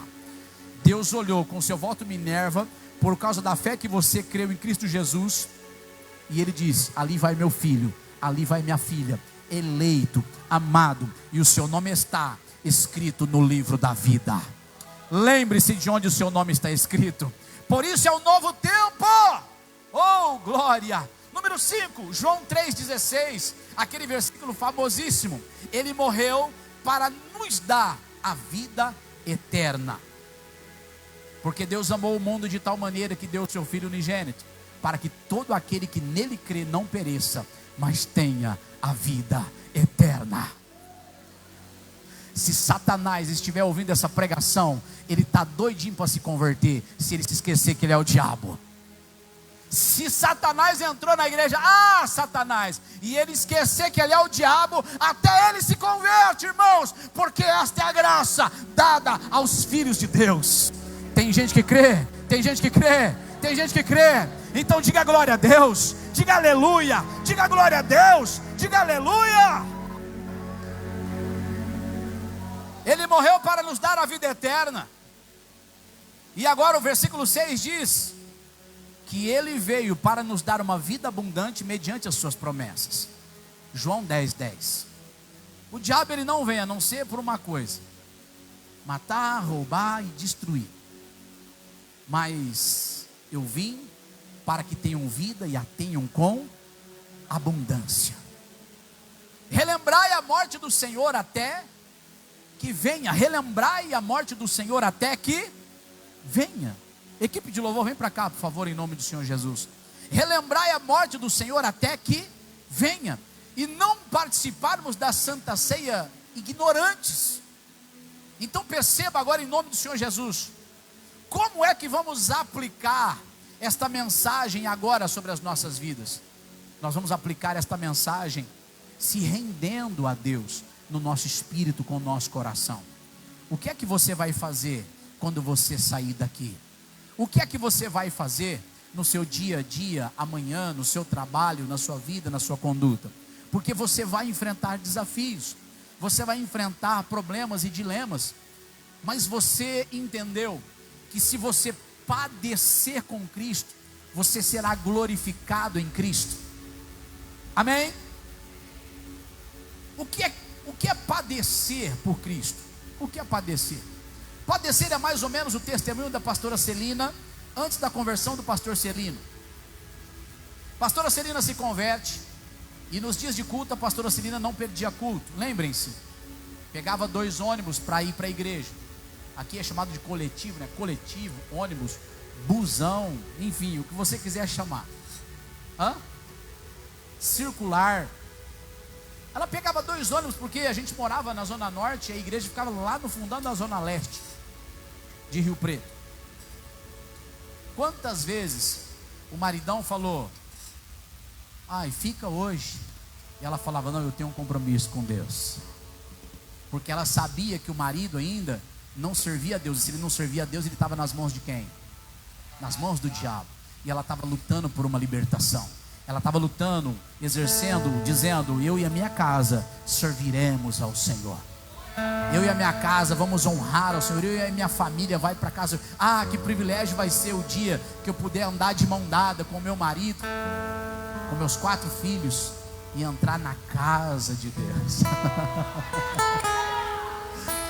Deus olhou com seu voto Minerva, por causa da fé que você creu em Cristo Jesus, e Ele diz: ali vai meu filho, ali vai minha filha, eleito, amado, e o seu nome está escrito no livro da vida. Lembre-se de onde o seu nome está escrito. Por isso é um novo tempo. Oh, glória! Número 5, João 3,16, aquele versículo famosíssimo. Ele morreu para nos dar a vida eterna. Porque Deus amou o mundo de tal maneira que deu o seu Filho unigênito, para que todo aquele que nele crê não pereça, mas tenha a vida eterna. Se Satanás estiver ouvindo essa pregação, ele está doidinho para se converter, se ele se esquecer que ele é o diabo. Se Satanás entrou na igreja, Satanás, e ele esquecer que ele é o diabo, até ele se converte, irmãos, porque esta é a graça dada aos filhos de Deus. Tem gente que crê, tem gente que crê, tem gente que crê. Então diga glória a Deus, diga aleluia, diga glória a Deus, diga aleluia. Ele morreu para nos dar a vida eterna. E agora o versículo 6 diz que Ele veio para nos dar uma vida abundante mediante as suas promessas. João 10:10. O diabo ele não vem a não ser por uma coisa: matar, roubar e destruir. Mas eu vim para que tenham vida e a tenham com abundância. Relembrai a morte do Senhor até que venha. Relembrai a morte do Senhor até que venha. Equipe de louvor, vem para cá, por favor, em nome do Senhor Jesus. Relembrai a morte do Senhor até que venha. E não participarmos da Santa Ceia ignorantes. Então perceba agora, em nome do Senhor Jesus, como é que vamos aplicar esta mensagem agora sobre as nossas vidas? Nós vamos aplicar esta mensagem se rendendo a Deus no nosso espírito, com o nosso coração. O que é que você vai fazer quando você sair daqui? O que é que você vai fazer no seu dia a dia, amanhã, no seu trabalho, na sua vida, na sua conduta? Porque você vai enfrentar desafios, você vai enfrentar problemas e dilemas, mas você entendeu que se você padecer com Cristo, você será glorificado em Cristo. Amém? O que é padecer por Cristo? O que é padecer? Padecer é mais ou menos o testemunho da pastora Celina antes da conversão do pastor Celino. Pastora Celina se converte, e nos dias de culto a pastora Celina não perdia culto. Lembrem-se, pegava 2 ônibus para ir para a igreja. Aqui é chamado de coletivo, né? Coletivo, ônibus, busão, enfim, o que você quiser chamar. Circular. Ela pegava 2 ônibus, porque a gente morava na Zona Norte, e a igreja ficava lá no fundão da Zona Leste de Rio Preto. Quantas vezes o maridão falou: ai, fica hoje. E ela falava: não, eu tenho um compromisso com Deus. Porque ela sabia que o marido ainda não servia a Deus. E se ele não servia a Deus, ele estava nas mãos de quem? Nas mãos do diabo. E ela estava lutando por uma libertação. Ela estava lutando, exercendo, dizendo: eu e a minha casa serviremos ao Senhor. Eu e a minha casa vamos honrar ao Senhor. Eu e a minha família vai para casa. Ah, que privilégio vai ser o dia que eu puder andar de mão dada com meu marido, com meus 4 filhos, e entrar na casa de Deus.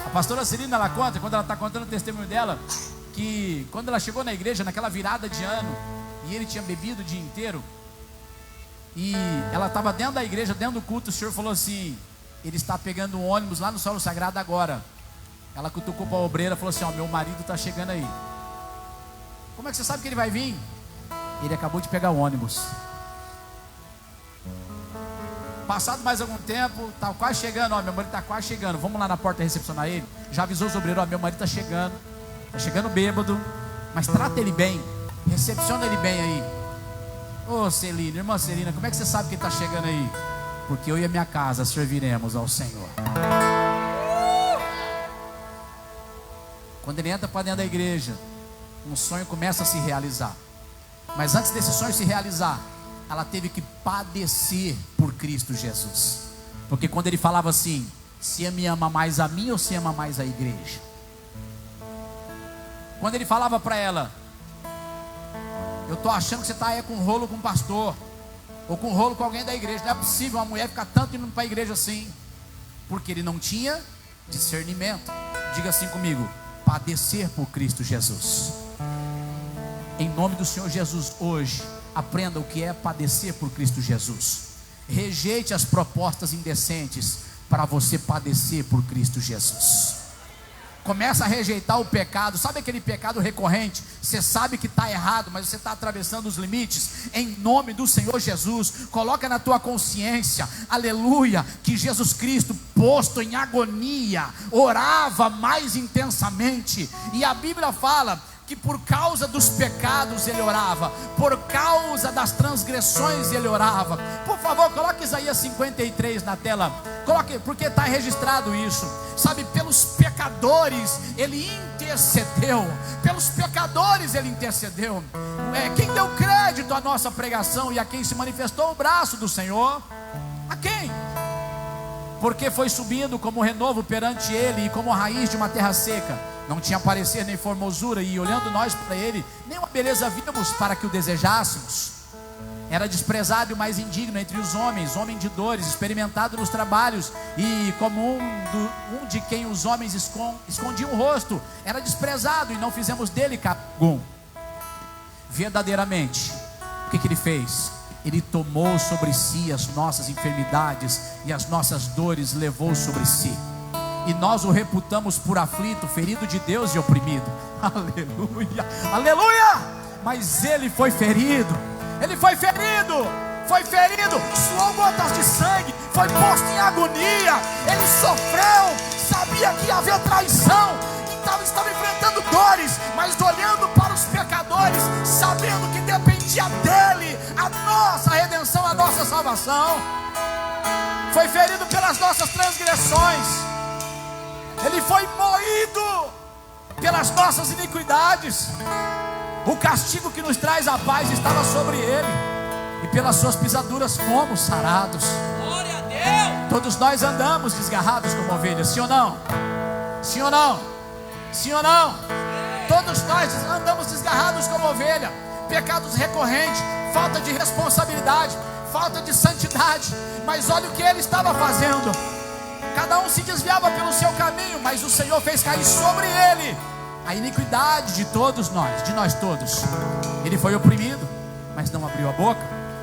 A pastora Celina, ela conta, quando ela está contando o testemunho dela, que quando ela chegou na igreja, naquela virada de ano, e ele tinha bebido o dia inteiro, e ela estava dentro da igreja, dentro do culto, o Senhor falou assim: ele está pegando um ônibus lá no solo sagrado agora. Ela cutucou para a obreira e falou assim: ó, meu marido está chegando aí. Como é que você sabe que ele vai vir? Ele acabou de pegar o ônibus. Passado mais algum tempo, está quase chegando, ó, meu marido está quase chegando, vamos lá na porta recepcionar ele. Já avisou os obreiros: ó, meu marido está chegando bêbado, mas trata ele bem, recepciona ele bem aí. Ô Celina, irmã Celina, como é que você sabe que ele está chegando aí? Porque eu e a minha casa serviremos ao Senhor. Quando ele entra para dentro da igreja, um sonho começa a se realizar. Mas antes desse sonho se realizar, ela teve que padecer por Cristo Jesus. Porque quando ele falava assim: se me ama mais a mim ou se ama mais a igreja? Quando ele falava para ela: eu estou achando que você está aí com rolo com o pastor, ou com rolo com alguém da igreja. Não é possível uma mulher ficar tanto indo para a igreja assim. Porque ele não tinha discernimento. Diga assim comigo: padecer por Cristo Jesus. Em nome do Senhor Jesus, hoje aprenda o que é padecer por Cristo Jesus. Rejeite as propostas indecentes para você padecer por Cristo Jesus. Começa a rejeitar o pecado. Sabe aquele pecado recorrente? Você sabe que está errado, mas você está atravessando os limites. Em nome do Senhor Jesus, coloca na tua consciência, aleluia, que Jesus Cristo, posto em agonia, orava mais intensamente. E a Bíblia fala que por causa dos pecados ele orava, por causa das transgressões ele orava. Por favor, coloque Isaías 53 na tela. Coloque, porque está registrado isso. Sabe, pelos pecadores ele intercedeu. Pelos pecadores ele intercedeu. Quem deu crédito à nossa pregação e a quem se manifestou o braço do Senhor? A quem? Porque foi subindo como renovo perante ele, e como raiz de uma terra seca. Não tinha parecer nem formosura, e olhando nós para ele, nenhuma beleza vimos para que o desejássemos. Era desprezado e mais indigno entre os homens, homem de dores, experimentado nos trabalhos, e como um de quem os homens escondiam o rosto. Era desprezado e não fizemos dele caso algum. Verdadeiramente, o que ele fez? Ele tomou sobre si as nossas enfermidades e as nossas dores levou sobre si. E nós o reputamos por aflito, ferido de Deus e oprimido. Aleluia, aleluia! Mas ele foi ferido, suou gotas de sangue, foi posto em agonia, ele sofreu, sabia que ia haver traição, então estava enfrentando dores, mas olhando para os pecadores, sabendo que dependia dele a nossa redenção, a nossa salvação. Foi ferido pelas nossas transgressões, ele foi moído pelas nossas iniquidades. O castigo que nos traz a paz estava sobre ele, e pelas suas pisaduras fomos sarados. Glória a Deus. Todos nós andamos desgarrados como ovelhas, sim ou não? Sim ou não? Sim ou não? Todos nós andamos desgarrados como ovelha. Pecados recorrentes, falta de responsabilidade, falta de santidade. Mas olha o que ele estava fazendo. Cada um se desviava pelo seu caminho, mas o Senhor fez cair sobre ele a iniquidade de todos nós, de nós todos. Ele foi oprimido, mas não abriu a boca.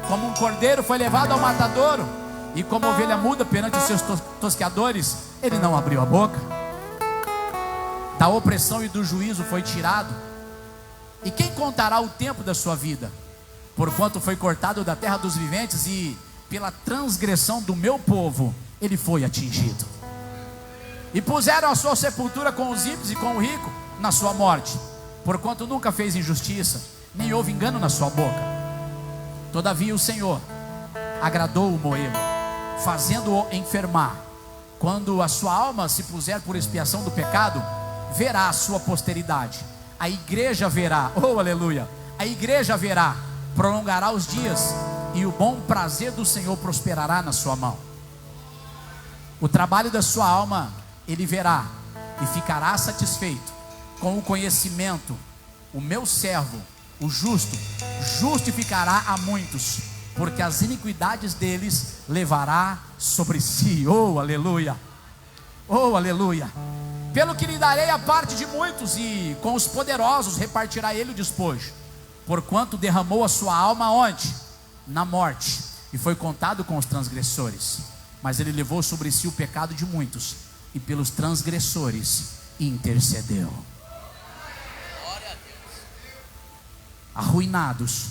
Como um cordeiro foi levado ao matadouro, e como ovelha muda perante os seus tosqueadores, ele não abriu a boca. Da opressão e do juízo foi tirado. E quem contará o tempo da sua vida? Porquanto foi cortado da terra dos viventes, e pela transgressão do meu povo ele foi atingido. E puseram a sua sepultura com os ímpios e com o rico na sua morte, porquanto nunca fez injustiça, nem houve engano na sua boca. Todavia o Senhor agradou o moê-lo, fazendo-o enfermar. Quando a sua alma se puser por expiação do pecado, verá a sua posteridade. A igreja verá, oh aleluia, a igreja verá, prolongará os dias, e o bom prazer do Senhor prosperará na sua mão. O trabalho da sua alma ele verá, e ficará satisfeito. Com o conhecimento, o meu servo, o justo, justificará a muitos, porque as iniquidades deles levará sobre si. Oh aleluia, oh aleluia. Pelo que lhe darei a parte de muitos, e com os poderosos repartirá ele o despojo. Porquanto derramou a sua alma onde? Na morte, e foi contado com os transgressores. Mas ele levou sobre si o pecado de muitos, e pelos transgressores intercedeu. Arruinados,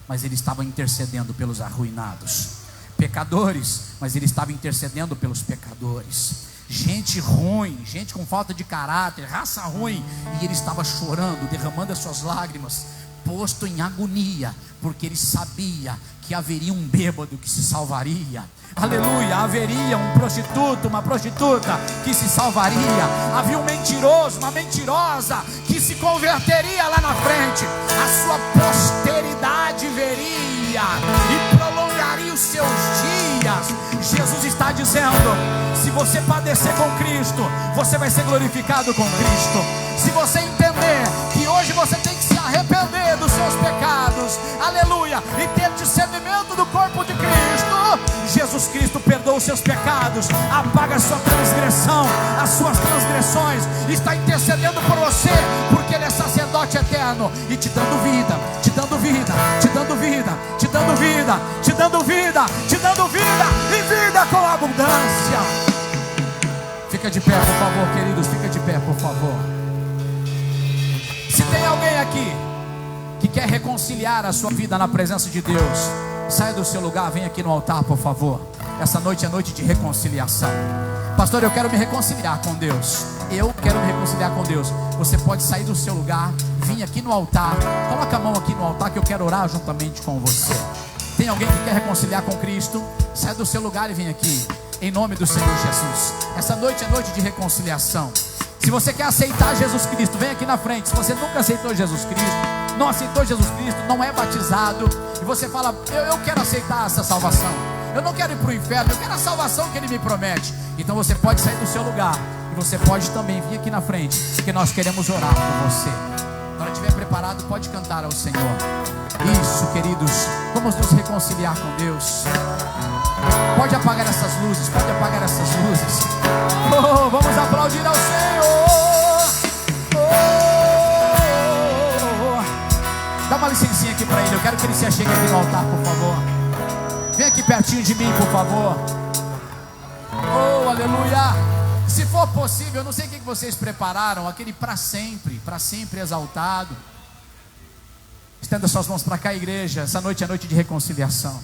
mas ele estava intercedendo pelos arruinados. Pecadores, mas ele estava intercedendo pelos pecadores. Gente ruim, gente com falta de caráter, raça ruim, e ele estava chorando, derramando as suas lágrimas, posto em agonia, porque ele sabia que haveria um bêbado que se salvaria. Aleluia, haveria um prostituto, uma prostituta que se salvaria. Havia um mentiroso, uma mentirosa que se converteria lá na frente. A sua posteridade veria e prolongaria os seus dias. Jesus está dizendo: se você padecer com Cristo, você vai ser glorificado com Cristo. Se você entender que hoje você tem que se arrepender dos seus pecados, aleluia, e ter discernimento do corpo de Cristo, Jesus Cristo perdoa os seus pecados, apaga a sua transgressão, as suas transgressões, está intercedendo por você, porque Ele é sacerdote eterno, e te dando vida, te dando vida, te dando vida, te dando vida, te dando vida, te dando vida, e vida com abundância. Fica de pé, por favor, queridos, fica de pé, por favor. Se tem alguém aqui que quer reconciliar a sua vida na presença de Deus, saia do seu lugar, vem aqui no altar, por favor. Essa noite é noite de reconciliação. Pastor, eu quero me reconciliar com Deus. Eu quero me reconciliar com Deus. Você pode sair do seu lugar, vir aqui no altar. Coloca a mão aqui no altar que eu quero orar juntamente com você. Tem alguém que quer reconciliar com Cristo? Sai do seu lugar e vem aqui, em nome do Senhor Jesus. Essa noite é noite de reconciliação. Se você quer aceitar Jesus Cristo, vem aqui na frente. Se você nunca aceitou Jesus Cristo, não aceitou Jesus Cristo, não é batizado, e você fala: eu quero aceitar essa salvação, eu não quero ir para o inferno, eu quero a salvação que Ele me promete. Então você pode sair do seu lugar, e você pode também vir aqui na frente, porque nós queremos orar por você. Quando estiver preparado, pode cantar ao Senhor. Isso, queridos, vamos nos reconciliar com Deus. Pode apagar essas luzes, pode apagar essas luzes. Oh, vamos aplaudir ao Senhor. Dá uma licencinha aqui para Ele, eu quero que Ele se achegue aqui no altar, por favor. Vem aqui pertinho de mim, por favor. Oh, aleluia. Se for possível, eu não sei o que vocês prepararam, aquele para sempre exaltado. Estenda suas mãos para cá, igreja. Essa noite é noite de reconciliação.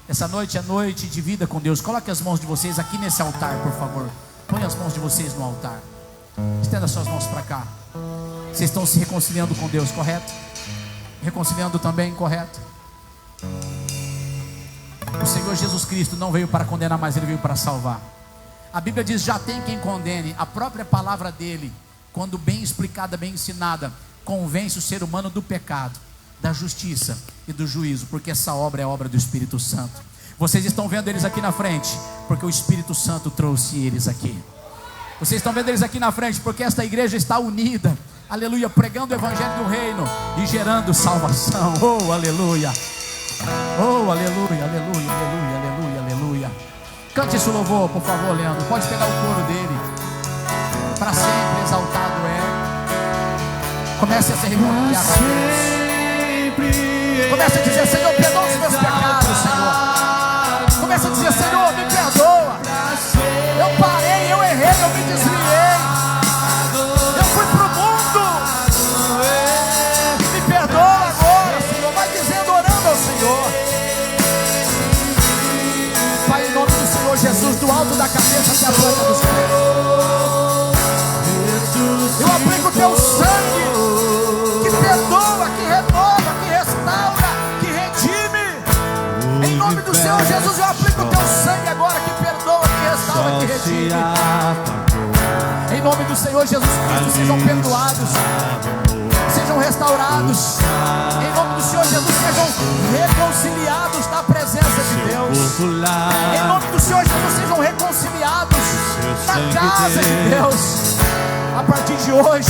Essa noite é noite de vida com Deus. Coloque as mãos de vocês aqui nesse altar, por favor. Põe as mãos de vocês no altar. Estenda suas mãos para cá. Vocês estão se reconciliando com Deus, correto? Reconciliando também, correto? O Senhor Jesus Cristo não veio para condenar, mas Ele veio para salvar. A Bíblia diz: já tem quem condene. A própria palavra dele, quando bem explicada, bem ensinada, convence o ser humano do pecado, da justiça e do juízo, porque essa obra é a obra do Espírito Santo. Vocês estão vendo eles aqui na frente, porque o Espírito Santo trouxe eles aqui. Vocês estão vendo eles aqui na frente, porque esta igreja está unida, aleluia, pregando o Evangelho do Reino e gerando salvação. Oh, aleluia. Oh, aleluia, aleluia, aleluia, aleluia, aleluia. Cante esse louvor, por favor, Leandro. Pode pegar o coro dele. Para sempre exaltado é. Comece a se reconciliar com Deus. Comece a dizer: Senhor, perdoa os meus pecados, Senhor. Comece a dizer: Senhor, me perdoa. Eu parei, eu errei, eu me desviei. Eu fui pro mundo. Me perdoa agora, Senhor. Vai dizendo, orando ao Senhor. Pai, em nome do Senhor Jesus, do alto da cabeça até a planta dos pés, eu aplico o teu sangue, que perdoa, que renova, que restaura, que redime. Em nome do Senhor Jesus, eu aplico o teu sangue agora, que perdoa, que restaura, que redime. Em nome do Senhor Jesus Cristo, sejam perdoados, sejam restaurados. Em nome do Senhor Jesus, sejam reconciliados na presença de Deus. Em nome do Senhor Jesus, sejam reconciliados na casa de Deus. A partir de hoje,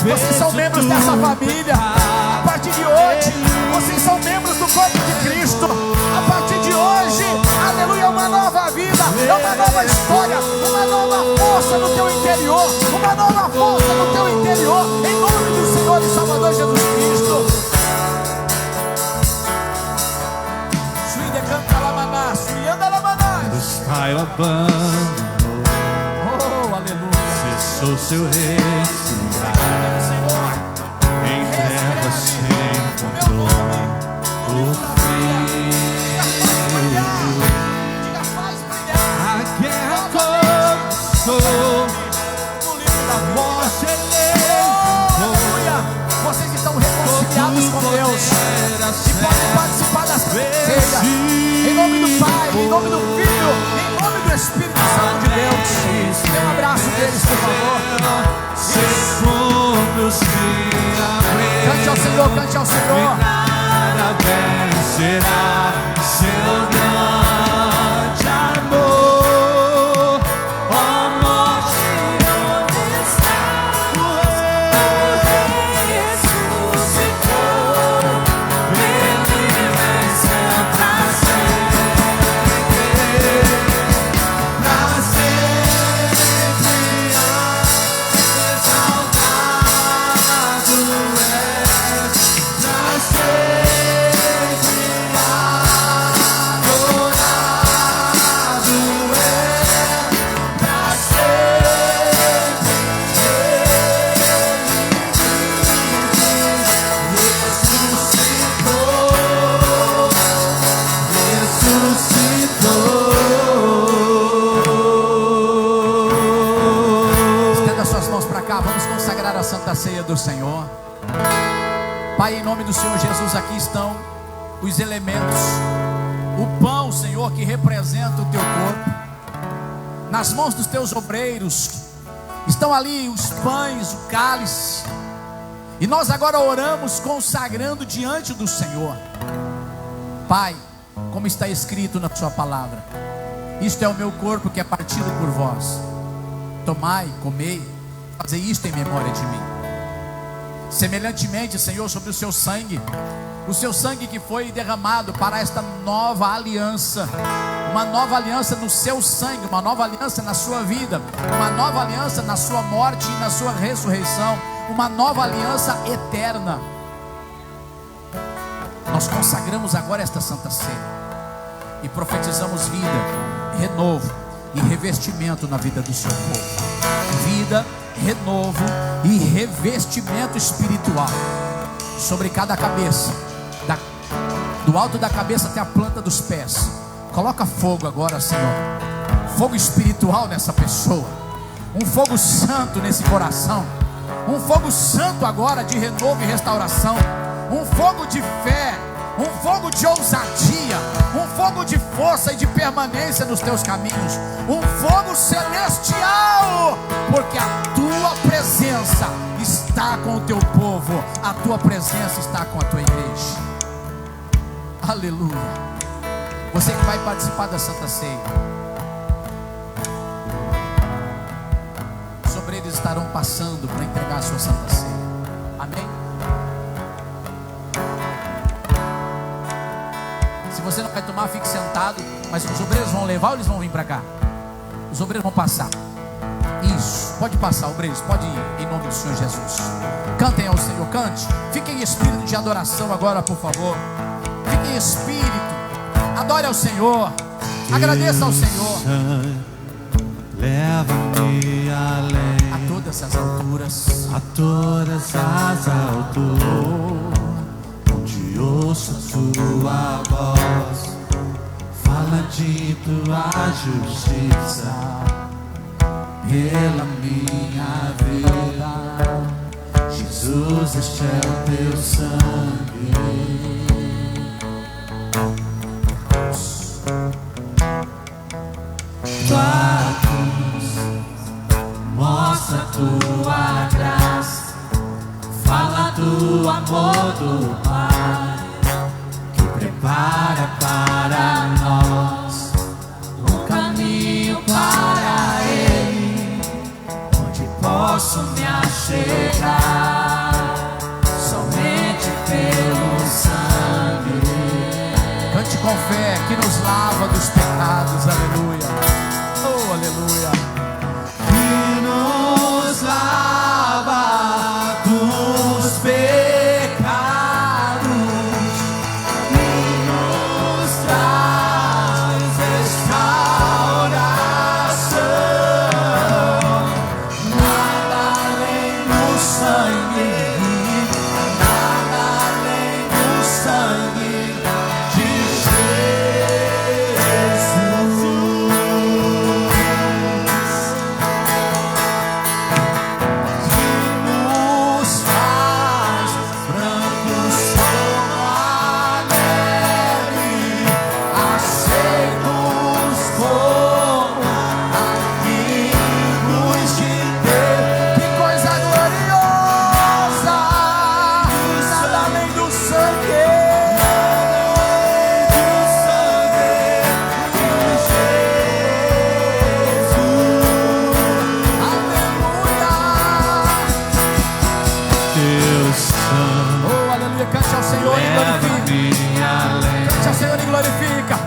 vocês são membros dessa família. A partir de hoje, vocês são membros do corpo de Cristo. A partir de hoje, aleluia, uma nova vida, é uma nova história, uma nova força no teu interior, uma nova força no teu interior, em nome do Senhor e Salvador Jesus Cristo. Suíde canta lamaná, suíanda lamaná. Pai, o abandonou. Oh, aleluia. Cessou seu respirar. Em trevas se encontrou o fim. A guerra começou. A morte levantou. Vocês estão reconciliados com Deus e podem participar da ceia. Em nome do Pai, em nome do Filho, em nome do Espírito Santo de Deus. Dê um abraço deles, por favor. Cante ao Senhor, cante ao Senhor. Nada vencerá seu grande amor. Ó morte, onde está o Rei ressuscitou? Ele venceu pra sempre, pra sempre exaltado é, pra sempre adorado é, pra sempre ressuscitou. Estenda suas mãos para cá, vamos consagrar a Santa Ceia do Senhor. Pai, em nome do Senhor Jesus, aqui estão os elementos. O pão, Senhor, que representa o teu corpo. Nas mãos dos teus obreiros estão ali os pães, o cálice. E nós agora oramos consagrando diante do Senhor. Pai, como está escrito na sua palavra, isto é o meu corpo que é partido por vós. Tomai, comei, fazei isto em memória de mim. Semelhantemente, Senhor, sobre o seu sangue que foi derramado para esta nova aliança, uma nova aliança no seu sangue, uma nova aliança na sua vida, uma nova aliança na sua morte e na sua ressurreição, uma nova aliança eterna. Nós consagramos agora esta Santa Ceia e profetizamos vida, renovo e revestimento na vida do seu povo. Vida, renovo e revestimento espiritual sobre cada cabeça, do alto da cabeça até a planta dos pés. Coloca fogo agora, Senhor, fogo espiritual nessa pessoa, um fogo santo nesse coração, um fogo santo agora de renovo e restauração, um fogo de fé, um fogo de ousadia, um fogo de força e de permanência nos teus caminhos, um fogo celestial, porque a tua presença está com o teu povo, a tua presença está com a tua igreja. Aleluia. Você que vai participar da Santa Ceia, os obreiros estarão passando para entregar a sua Santa Ceia. Amém? Se você não vai tomar, fique sentado. Mas os obreiros vão levar ou eles vão vir para cá? Os obreiros vão passar. Isso, pode passar, obreiros, pode ir, em nome do Senhor Jesus. Cantem ao Senhor, cante. Fiquem em espírito de adoração agora, por favor. Fiquem em espírito. Adore ao Senhor. Agradeça ao Senhor. Leva-me além, A todas as alturas, a todas as alturas, onde ouço a tua voz. Fala de tua justiça pela minha vida. Jesus, este é o teu sangue. Tua cruz mostra tua graça, fala do amor do Pai, que prepara para nós um caminho para Ele, onde posso me achegar somente pelo sangue. cante com fé, que nos lava dos pecados. Aleluia. Oh, aleluia. Que nos lava dos pecados e nos traz restauração. Nada além do sangue, nada além do sangue de glorifica.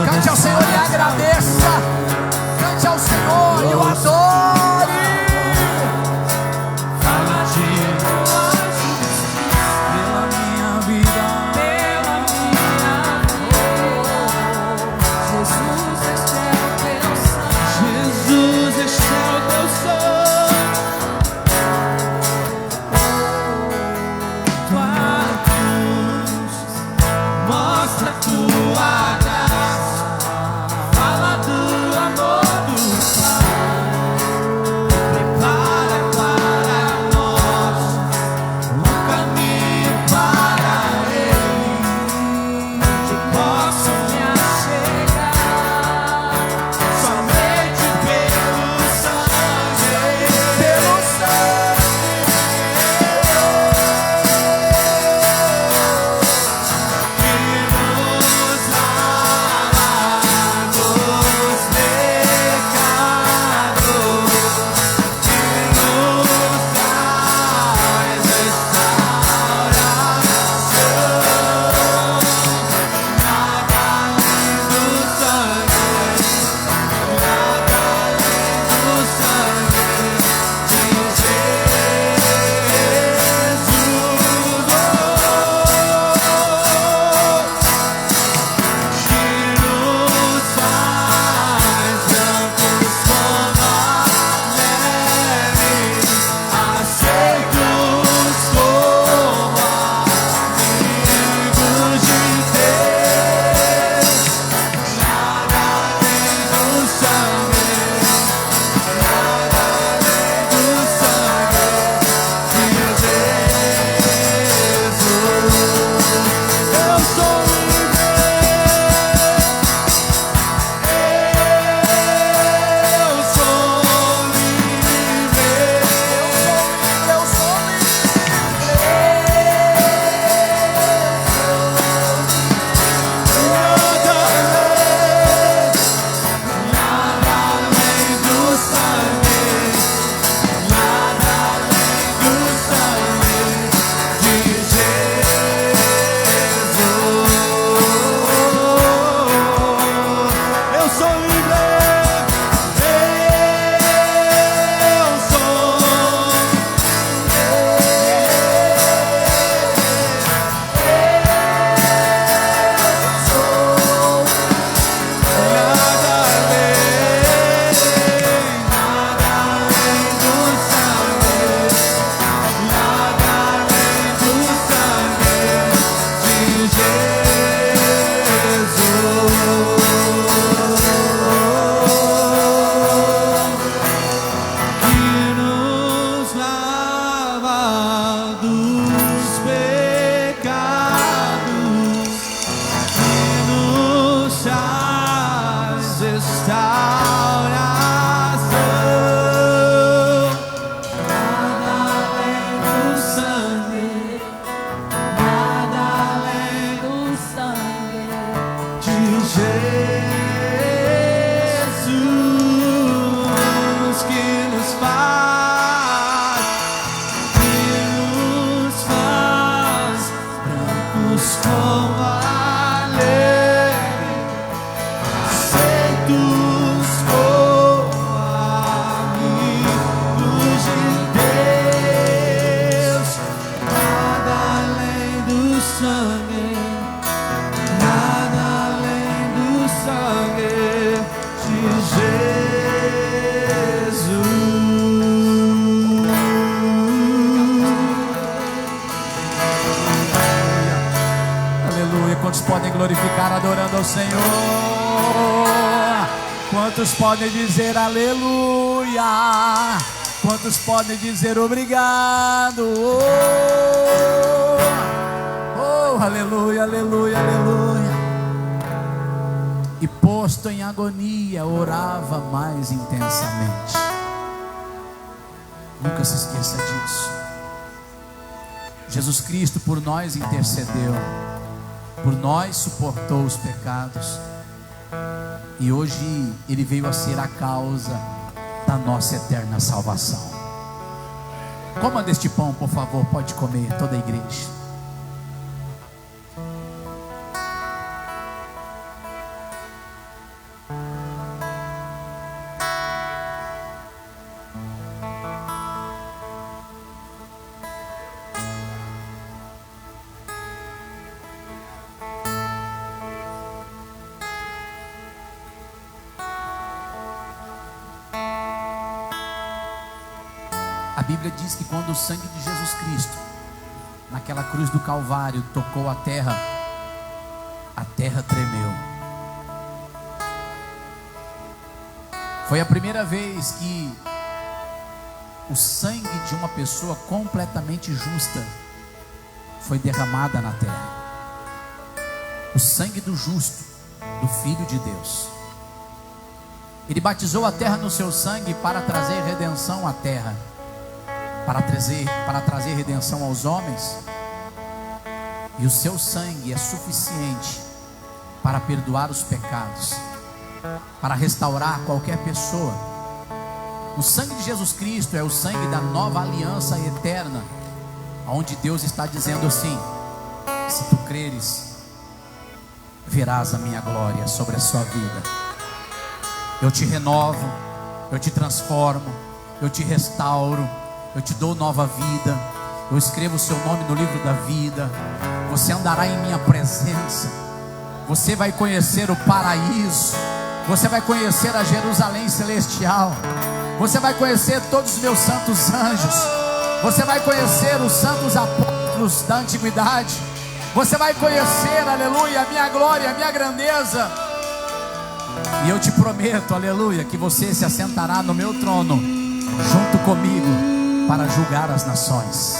Cante ao Senhor e agradeça. Cante ao Senhor e o adore. Fala de Pela minha vida, pela minha vida. Jesus, este é o teu sangue. Jesus, este é o teu sangue. Tua cruz mostra tua graça. com alegre, aceitos como amigos de Deus, nada além do sangue, nada além do sangue de Quantos podem glorificar adorando ao Senhor? Quantos podem dizer aleluia? Quantos podem dizer obrigado? Oh, aleluia, aleluia, aleluia. E posto em agonia, orava mais intensamente. Nunca se esqueça disso. Jesus Cristo por nós intercedeu, por nós suportou os pecados, e hoje Ele veio a ser a causa da nossa eterna salvação. Coma deste pão, por favor, pode comer, toda a igreja. A Bíblia diz que quando o sangue de Jesus Cristo, naquela cruz do Calvário, tocou a terra tremeu. Foi a primeira vez que o sangue de uma pessoa completamente justa foi derramada na terra. O sangue do justo, do Filho de Deus. Ele batizou a terra no seu sangue para trazer redenção à terra, para trazer redenção aos homens. E o seu sangue é suficiente para perdoar os pecados, para restaurar qualquer pessoa. O sangue de Jesus Cristo é o sangue da nova aliança eterna, onde Deus está dizendo assim: se tu creres, verás a minha glória sobre a sua vida. Eu te renovo, eu te transformo, eu te restauro, eu te dou nova vida, eu escrevo o seu nome no livro da vida. Você andará em minha presença, você vai conhecer o paraíso, você vai conhecer a Jerusalém celestial, você vai conhecer todos os meus santos anjos, você vai conhecer os santos apóstolos da antiguidade, você vai conhecer, aleluia, a minha glória, a minha grandeza. E eu te prometo, aleluia, que você se assentará no meu trono junto comigo para julgar as nações.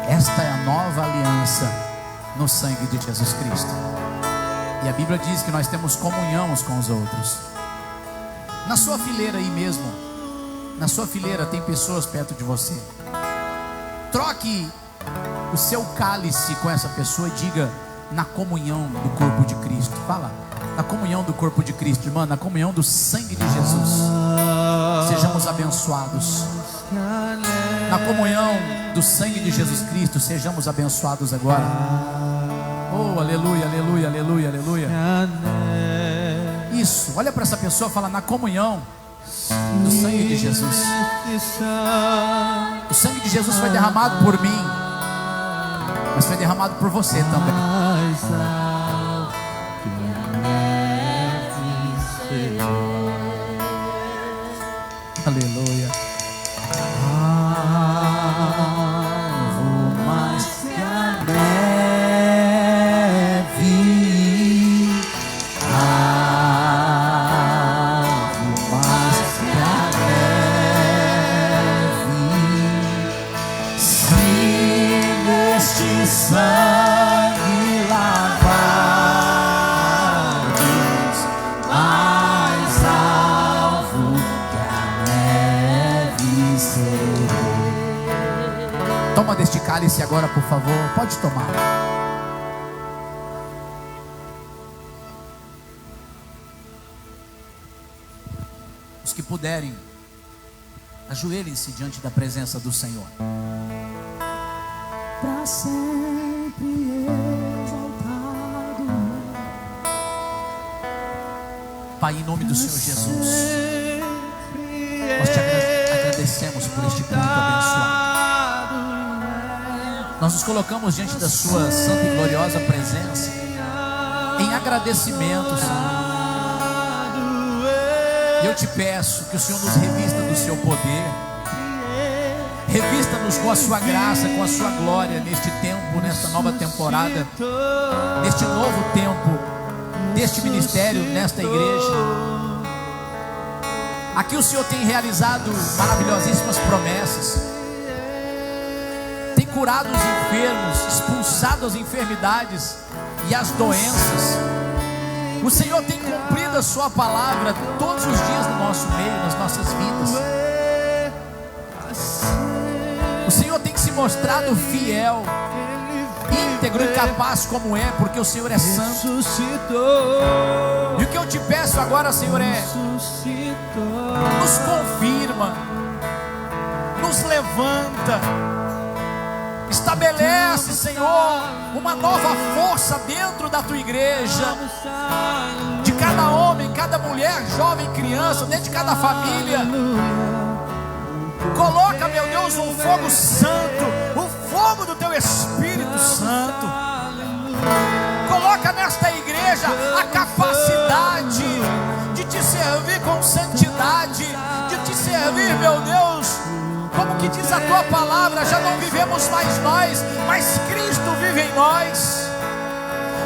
Esta é a nova aliança no sangue de Jesus Cristo. E a Bíblia diz que nós temos comunhão uns com os outros. Na sua fileira aí mesmo, na sua fileira tem pessoas perto de você. Troque o seu cálice com essa pessoa e diga: na comunhão do corpo de Cristo. Fala: na comunhão do corpo de Cristo, irmã, na comunhão do sangue de Jesus, sejamos abençoados. Na comunhão do sangue de Jesus Cristo, sejamos abençoados agora. Oh, aleluia, aleluia, aleluia, aleluia. Isso, olha para essa pessoa e fala: na comunhão do sangue de Jesus. O sangue de Jesus foi derramado por mim, mas foi derramado por você também. Aleluia. Alvo mais que a neve, alvo mais que a neve, se neste sangue lavados, mais alvo que a neve serei. Toma deste cálice agora, por favor. Pode tomar. Os que puderem, ajoelhem-se diante da presença do Senhor. Para sempre Pai, em nome do Senhor Jesus, nós te agradecemos por este culto abençoado. Nós nos colocamos diante da sua santa e gloriosa presença em agradecimento, Senhor. E eu te peço que o Senhor nos revista do seu poder, revista-nos com a sua graça, com a sua glória neste tempo, nesta nova temporada, neste novo tempo, deste ministério, nesta igreja. Aqui o Senhor tem realizado maravilhosíssimas promessas, tem curado os enfermos, expulsado as enfermidades e as doenças. O Senhor tem cumprido a sua palavra todos os dias no nosso meio, nas nossas vidas. O Senhor tem se mostrado fiel, íntegro e capaz como é, porque o Senhor é santo. E o que eu te peço agora, Senhor, é: nos confirma, nos levanta, estabelece, Senhor, uma nova força dentro da tua igreja, de cada homem, cada mulher, jovem, criança, dentro de cada família. Coloca, meu Deus, um fogo santo, o fogo do teu Espírito Santo. Coloca nesta igreja a capacidade de te servir com santidade, de te servir, meu Deus, como que diz a tua palavra, já não vivemos mais nós, mas Cristo vive em nós.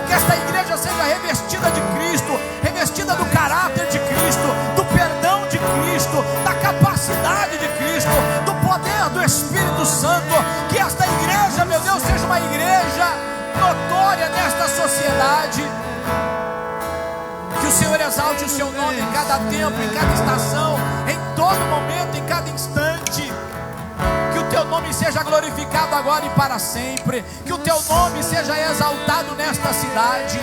Que esta igreja seja revestida de Cristo, revestida do caráter de Cristo, do perdão de Cristo, da capacidade de Cristo, do poder do Espírito Santo. Que esta igreja, meu Deus, seja uma igreja notória nesta sociedade. Que o Senhor exalte o seu nome em cada tempo, em cada estação, em todo momento, em cada instante. Que o teu nome seja glorificado agora e para sempre. Que o teu nome seja exaltado nesta cidade.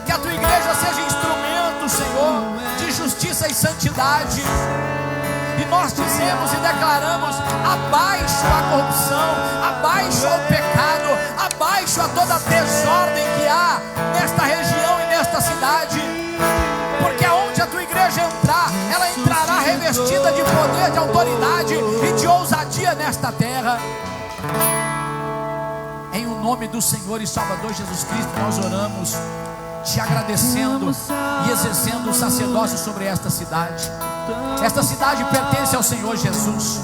Que a tua igreja seja instrumento, Senhor, de justiça e santidade. E nós dizemos e declaramos: abaixo a corrupção, abaixo ao pecado, abaixo a toda a desordem que há nesta região e nesta cidade. Porque aonde a tua igreja entrar, ela entrará revestida de poder, de autoridade e de ousadia nesta terra. Em o nome do Senhor e Salvador Jesus Cristo, nós oramos, te agradecendo e exercendo o sacerdócio sobre esta cidade. Esta cidade pertence ao Senhor Jesus.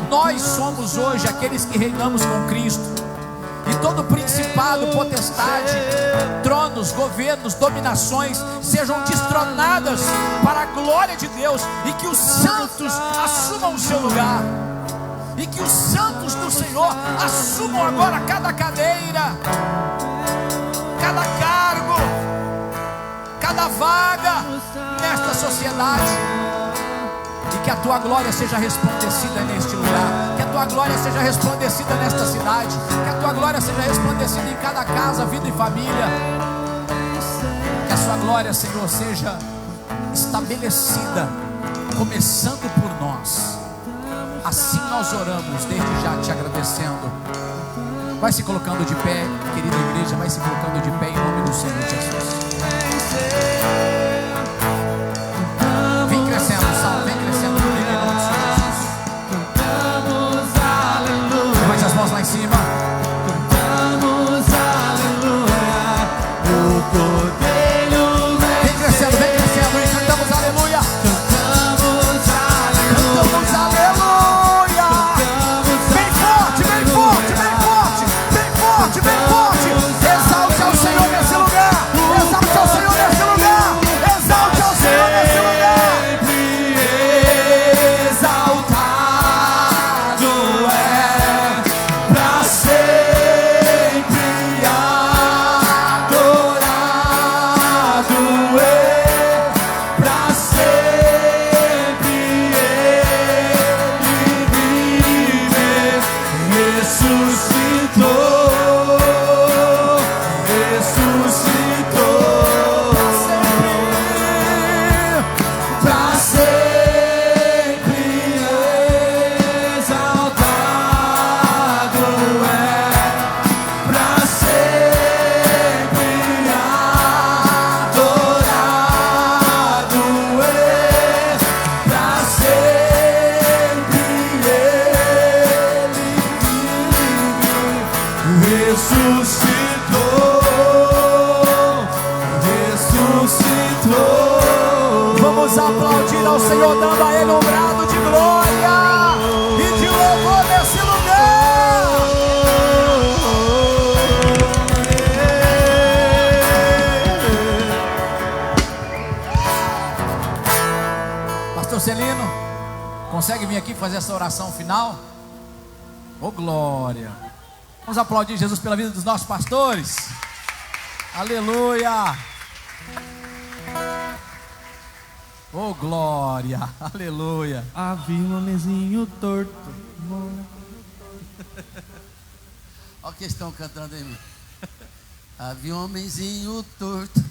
Nós somos hoje aqueles que reinamos com Cristo. E todo principado, potestade, tronos, governos, dominações sejam destronadas para a glória de Deus. E que os santos assumam o seu lugar. E que os santos do Senhor assumam agora cada cadeira, cada cargo, cada vaga nesta sociedade. E que a tua glória seja resplandecida neste lugar. Que a tua glória seja resplandecida nesta cidade. Que a tua glória seja resplandecida em cada casa, vida e família. Que a sua glória, Senhor, seja estabelecida, começando por nós. Assim nós oramos, desde já te agradecendo. Vai se colocando de pé, querida igreja, vai se colocando de pé em nome do Senhor Jesus. Vem crescendo, Sal, vem crescendo comigo em nome do Senhor Jesus. Levante as mãos lá em cima. Vem crescendo e cantamos aleluia. Cantamos aleluia. Bem forte, bem forte, bem forte, bem forte, bem forte. Exalte ao Senhor nesse lugar. Exalte ao Senhor nesse lugar. Exalte ao Senhor nesse lugar. Exaltado é pra sempre, adorado é pra sempre. Ele vive, ressuscitou, pra sempre exaltado é, pra sempre adorado ressuscitou. Vamos aplaudir ao Senhor, dando a Ele um brado de glória e de louvor nesse lugar. Pastor Celino, consegue vir aqui fazer essa oração final? Ô glória! Vamos aplaudir Jesus pela vida dos nossos pastores. Aleluia! Oh glória, aleluia. Havia um homenzinho torto. Olha o que estão cantando aí. Havia um homenzinho torto,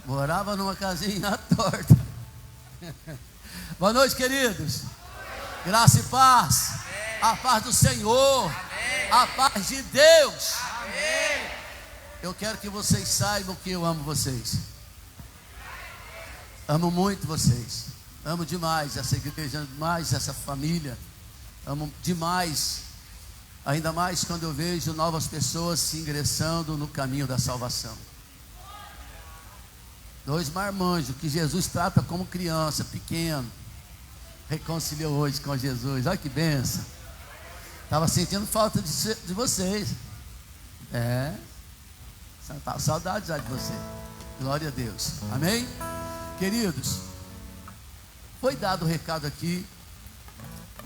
morava numa casinha torta. Boa noite, queridos. Graça e paz. A paz do Senhor. A paz de Deus. Eu quero que vocês saibam que eu amo vocês. Amo muito vocês. Amo demais essa igreja, amo demais essa família. Amo demais, ainda mais quando eu vejo novas pessoas se ingressando no caminho da salvação. 2 marmanjos que Jesus trata como criança, pequeno, reconciliou hoje com Jesus. Olha que benção. Estava sentindo falta de vocês. Estava saudade já de você. Glória a Deus. Amém? Queridos, foi dado o recado aqui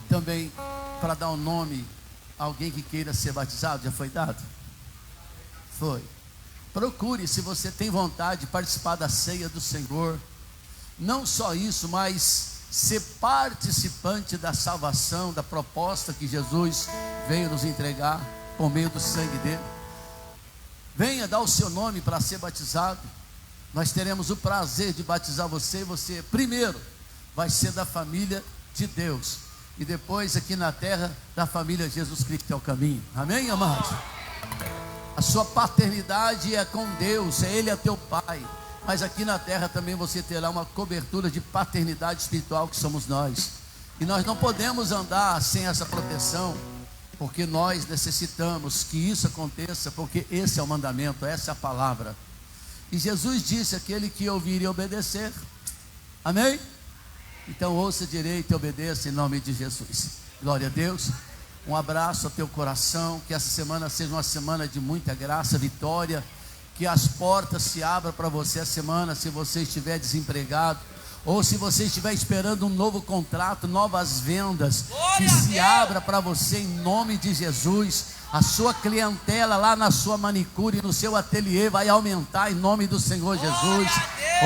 também para dar um nome a alguém que queira ser batizado. Já foi dado? Foi. Procure, se você tem vontade de participar da ceia do Senhor. Não só isso, mas ser participante da salvação, da proposta que Jesus veio nos entregar por meio do sangue dele. Venha dar o seu nome para ser batizado. Nós teremos o prazer de batizar você, e você primeiro vai ser da família de Deus, e depois aqui na terra da família Jesus Cristo é o caminho. Amém, amados? A sua paternidade é com Deus, Ele é teu Pai, mas aqui na terra também você terá uma cobertura de paternidade espiritual, que somos nós, e nós não podemos andar sem essa proteção, porque nós necessitamos que isso aconteça, porque esse é o mandamento, essa é a palavra. E Jesus disse: aquele que ouvir e obedecer. Amém? Então ouça direito e obedeça em nome de Jesus. Glória a Deus. Um abraço ao teu coração. Que essa semana seja uma semana de muita graça, vitória. Que as portas se abram para você essa semana, se você estiver desempregado, ou se você estiver esperando um novo contrato, novas vendas, que se abra para você em nome de Jesus. A sua clientela lá na sua manicure, no seu ateliê, vai aumentar em nome do Senhor Jesus.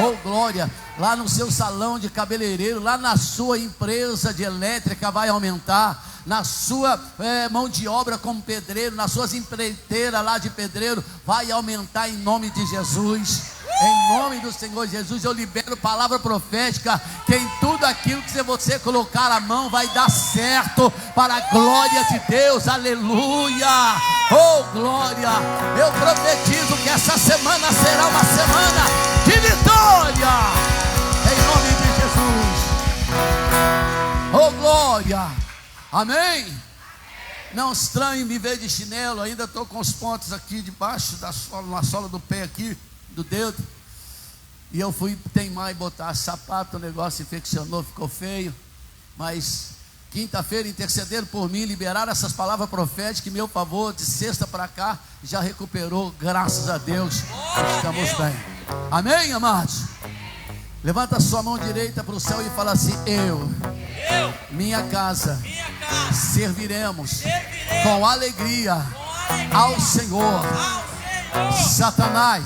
Oh glória, lá no seu salão de cabeleireiro, lá na sua empresa de elétrica vai aumentar. Na sua mão de obra como pedreiro, nas suas empreiteiras lá de pedreiro, vai aumentar em nome de Jesus. Em nome do Senhor Jesus, eu libero palavra profética, que em tudo aquilo que você colocar a mão vai dar certo, para a glória de Deus. Aleluia, oh glória. Eu profetizo que essa semana será uma semana de vitória, em nome de Jesus. Oh glória, amém. Não estranhe me ver de chinelo, ainda estou com os pontos aqui debaixo da sola, na sola do pé aqui, do dedo, e eu fui teimar e botar sapato, o negócio infeccionou, ficou feio, mas quinta-feira intercederam por mim, liberaram essas palavras proféticas em meu favor, de sexta para cá, já recuperou, graças a Deus, estamos bem. Amém, amados? Levanta a sua mão direita para o céu e fala assim: eu, minha casa, serviremos com alegria ao Senhor. Satanás,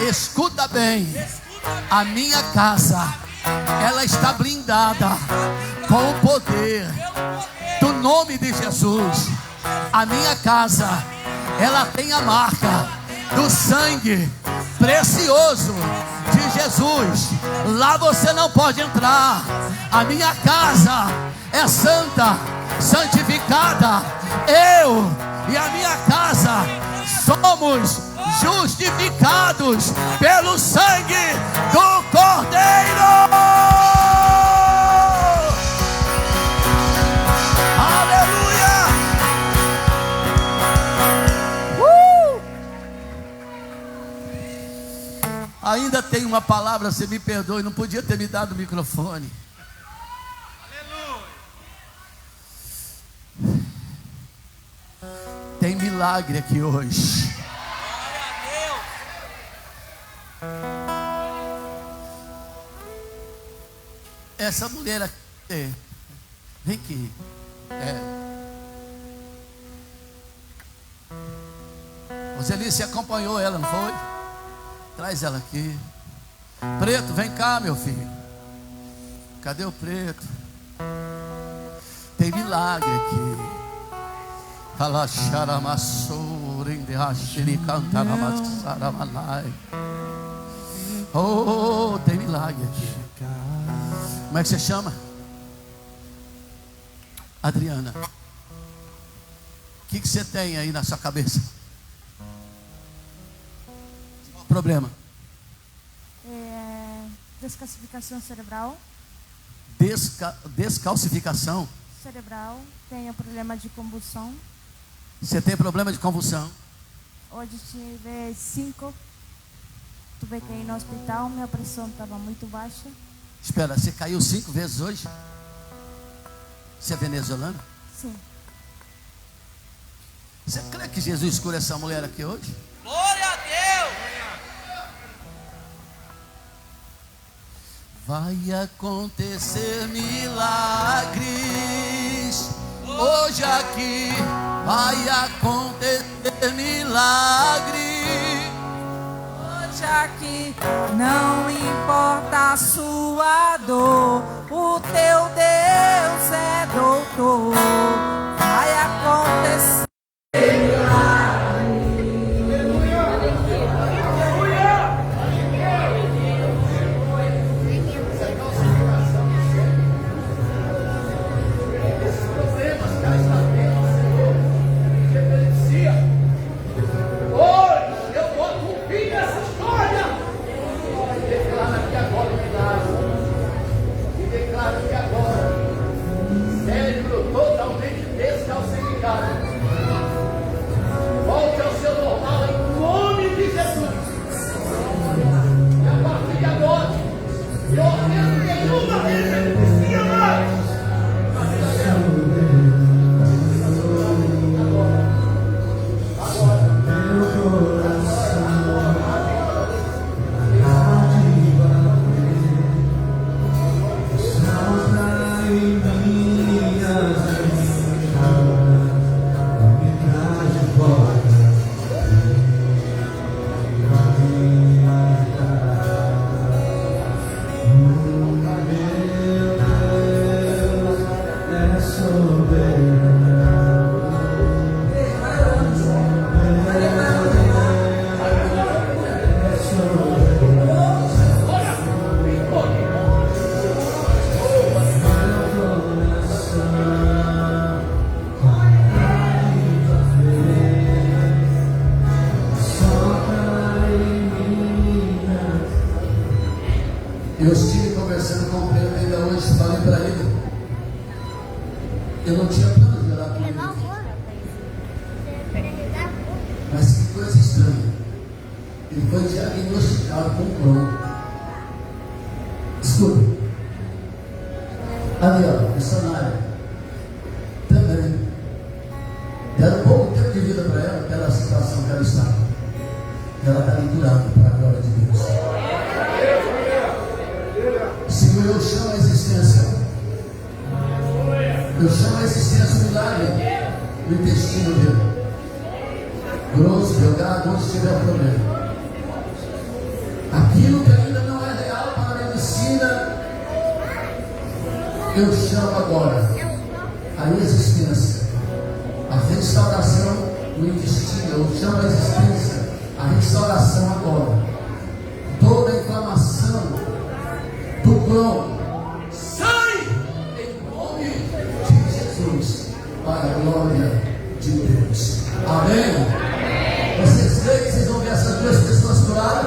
escuta bem, a minha casa, ela está blindada com o poder do nome de Jesus. A minha casa, ela tem a marca do sangue precioso de Jesus. Lá você não pode entrar. A minha casa é santa, santificada. Eu e a minha casa somos justificados pelo sangue do Cordeiro. Aleluia. Ainda tem uma palavra, você me perdoe, não podia ter me dado o microfone. Tem milagre aqui hoje. Essa mulher aqui, vem aqui. Roselice acompanhou ela, não foi? Traz ela aqui. Preto, vem cá, meu filho. Cadê o Preto? Tem milagre aqui. Oh, tem milagre aqui. Como é que você chama? Adriana. O que você tem aí na sua cabeça? Problema? Descalcificação cerebral. Descalcificação Cerebral. Tenho problema de convulsão. Você tem problema de convulsão? Hoje tive 5. Tive que ir no hospital. Minha pressão estava muito baixa. Espera, você caiu 5 vezes hoje? Você é venezuelano? Sim. Você crê que Jesus cura essa mulher aqui hoje? Glória a Deus! Vai acontecer milagres hoje aqui. Vai acontecer milagre. Hoje aqui, não importa a sua dor, o teu Deus é doutor. Vai acontecer. Eu estive conversando com o Pedro ainda hoje, falei para ele. Eu não tinha plano de orar por ele. Mas que coisa estranha. Ele foi diagnosticado com Crohn. Escuta. Ali, ó, missionária. Também. Deram pouco tempo de vida para ela, pela situação que ela estava. Ela está curada para a glória de Deus. Senhor, eu chamo a existência. Eu chamo a existência do milagre no intestino dele. Grosso, delgado, onde tiver problema. Aquilo que ainda não é real para a medicina, eu chamo agora a existência, a restauração do intestino. Eu chamo a existência, a restauração agora. Toda a inflamação do Crohn, sai em nome de Jesus, para a glória de Deus. Amém? Vocês creem que vocês vão ver essas duas pessoas curadas?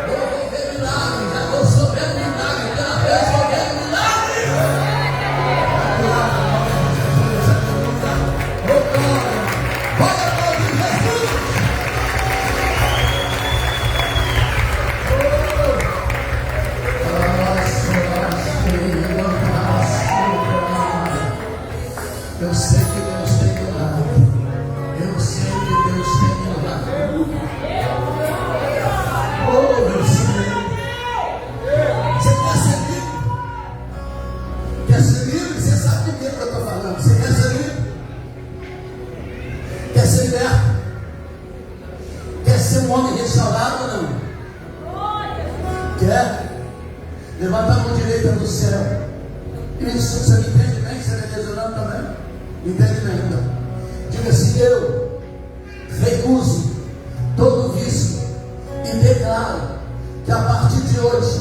Eu vou ver milagre, já estou sabendo milagre, pela vez vou ver milagre. Vai aplaudir Jesus. Quer ser liberto? Quer ser um homem restaurado ou não? Quer? Levanta a mão direita no céu. Isso, você me entende bem? Você está orando também? Me entende bem, então? Diga assim: eu recuso todo vício e declaro que a partir de hoje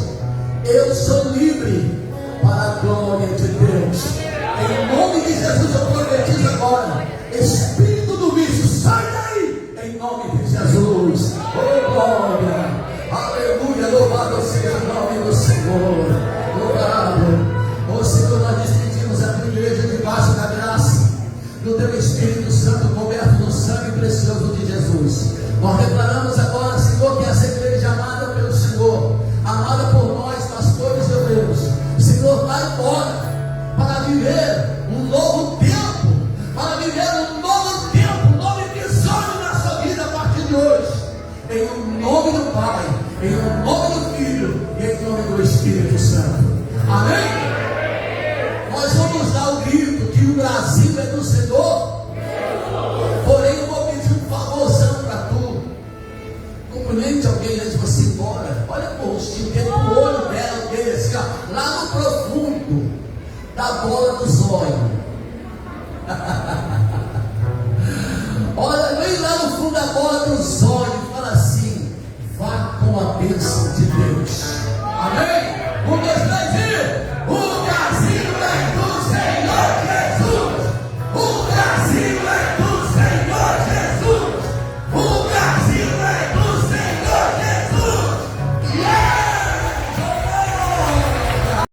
eu sou livre para a glória de Deus. Em nome de Jesus eu profetizo agora: espírito do vício, sai daí, em nome de Jesus. Oh glória, aleluia, louvado seja o nome do Senhor. Louvado. Oh Senhor, nós despedimos a tua igreja debaixo da graça do teu Espírito Santo, coberto no sangue precioso de Jesus. Nós declaramos agora, Senhor, que essa igreja amada pelo Senhor, amada por nós, pastores de Deus, Senhor, vai embora para viver um novo tempo, para viver um novo tempo, um novo episódio na sua vida a partir de hoje. Em nome do Pai, em nome do Filho e em nome do Espírito Santo. Amém? Nós vamos dar o grito que o Brasil é do Senhor. Porém, eu vou pedir um favorzão para tu. Cumprimente alguém antes de você ir embora. Olha o rostinho dele, o olho dela, dele, assim, ó, lá no profundo da bola dos olhos. Olha bem lá no fundo da bola dos olhos. Fala assim: vá com a bênção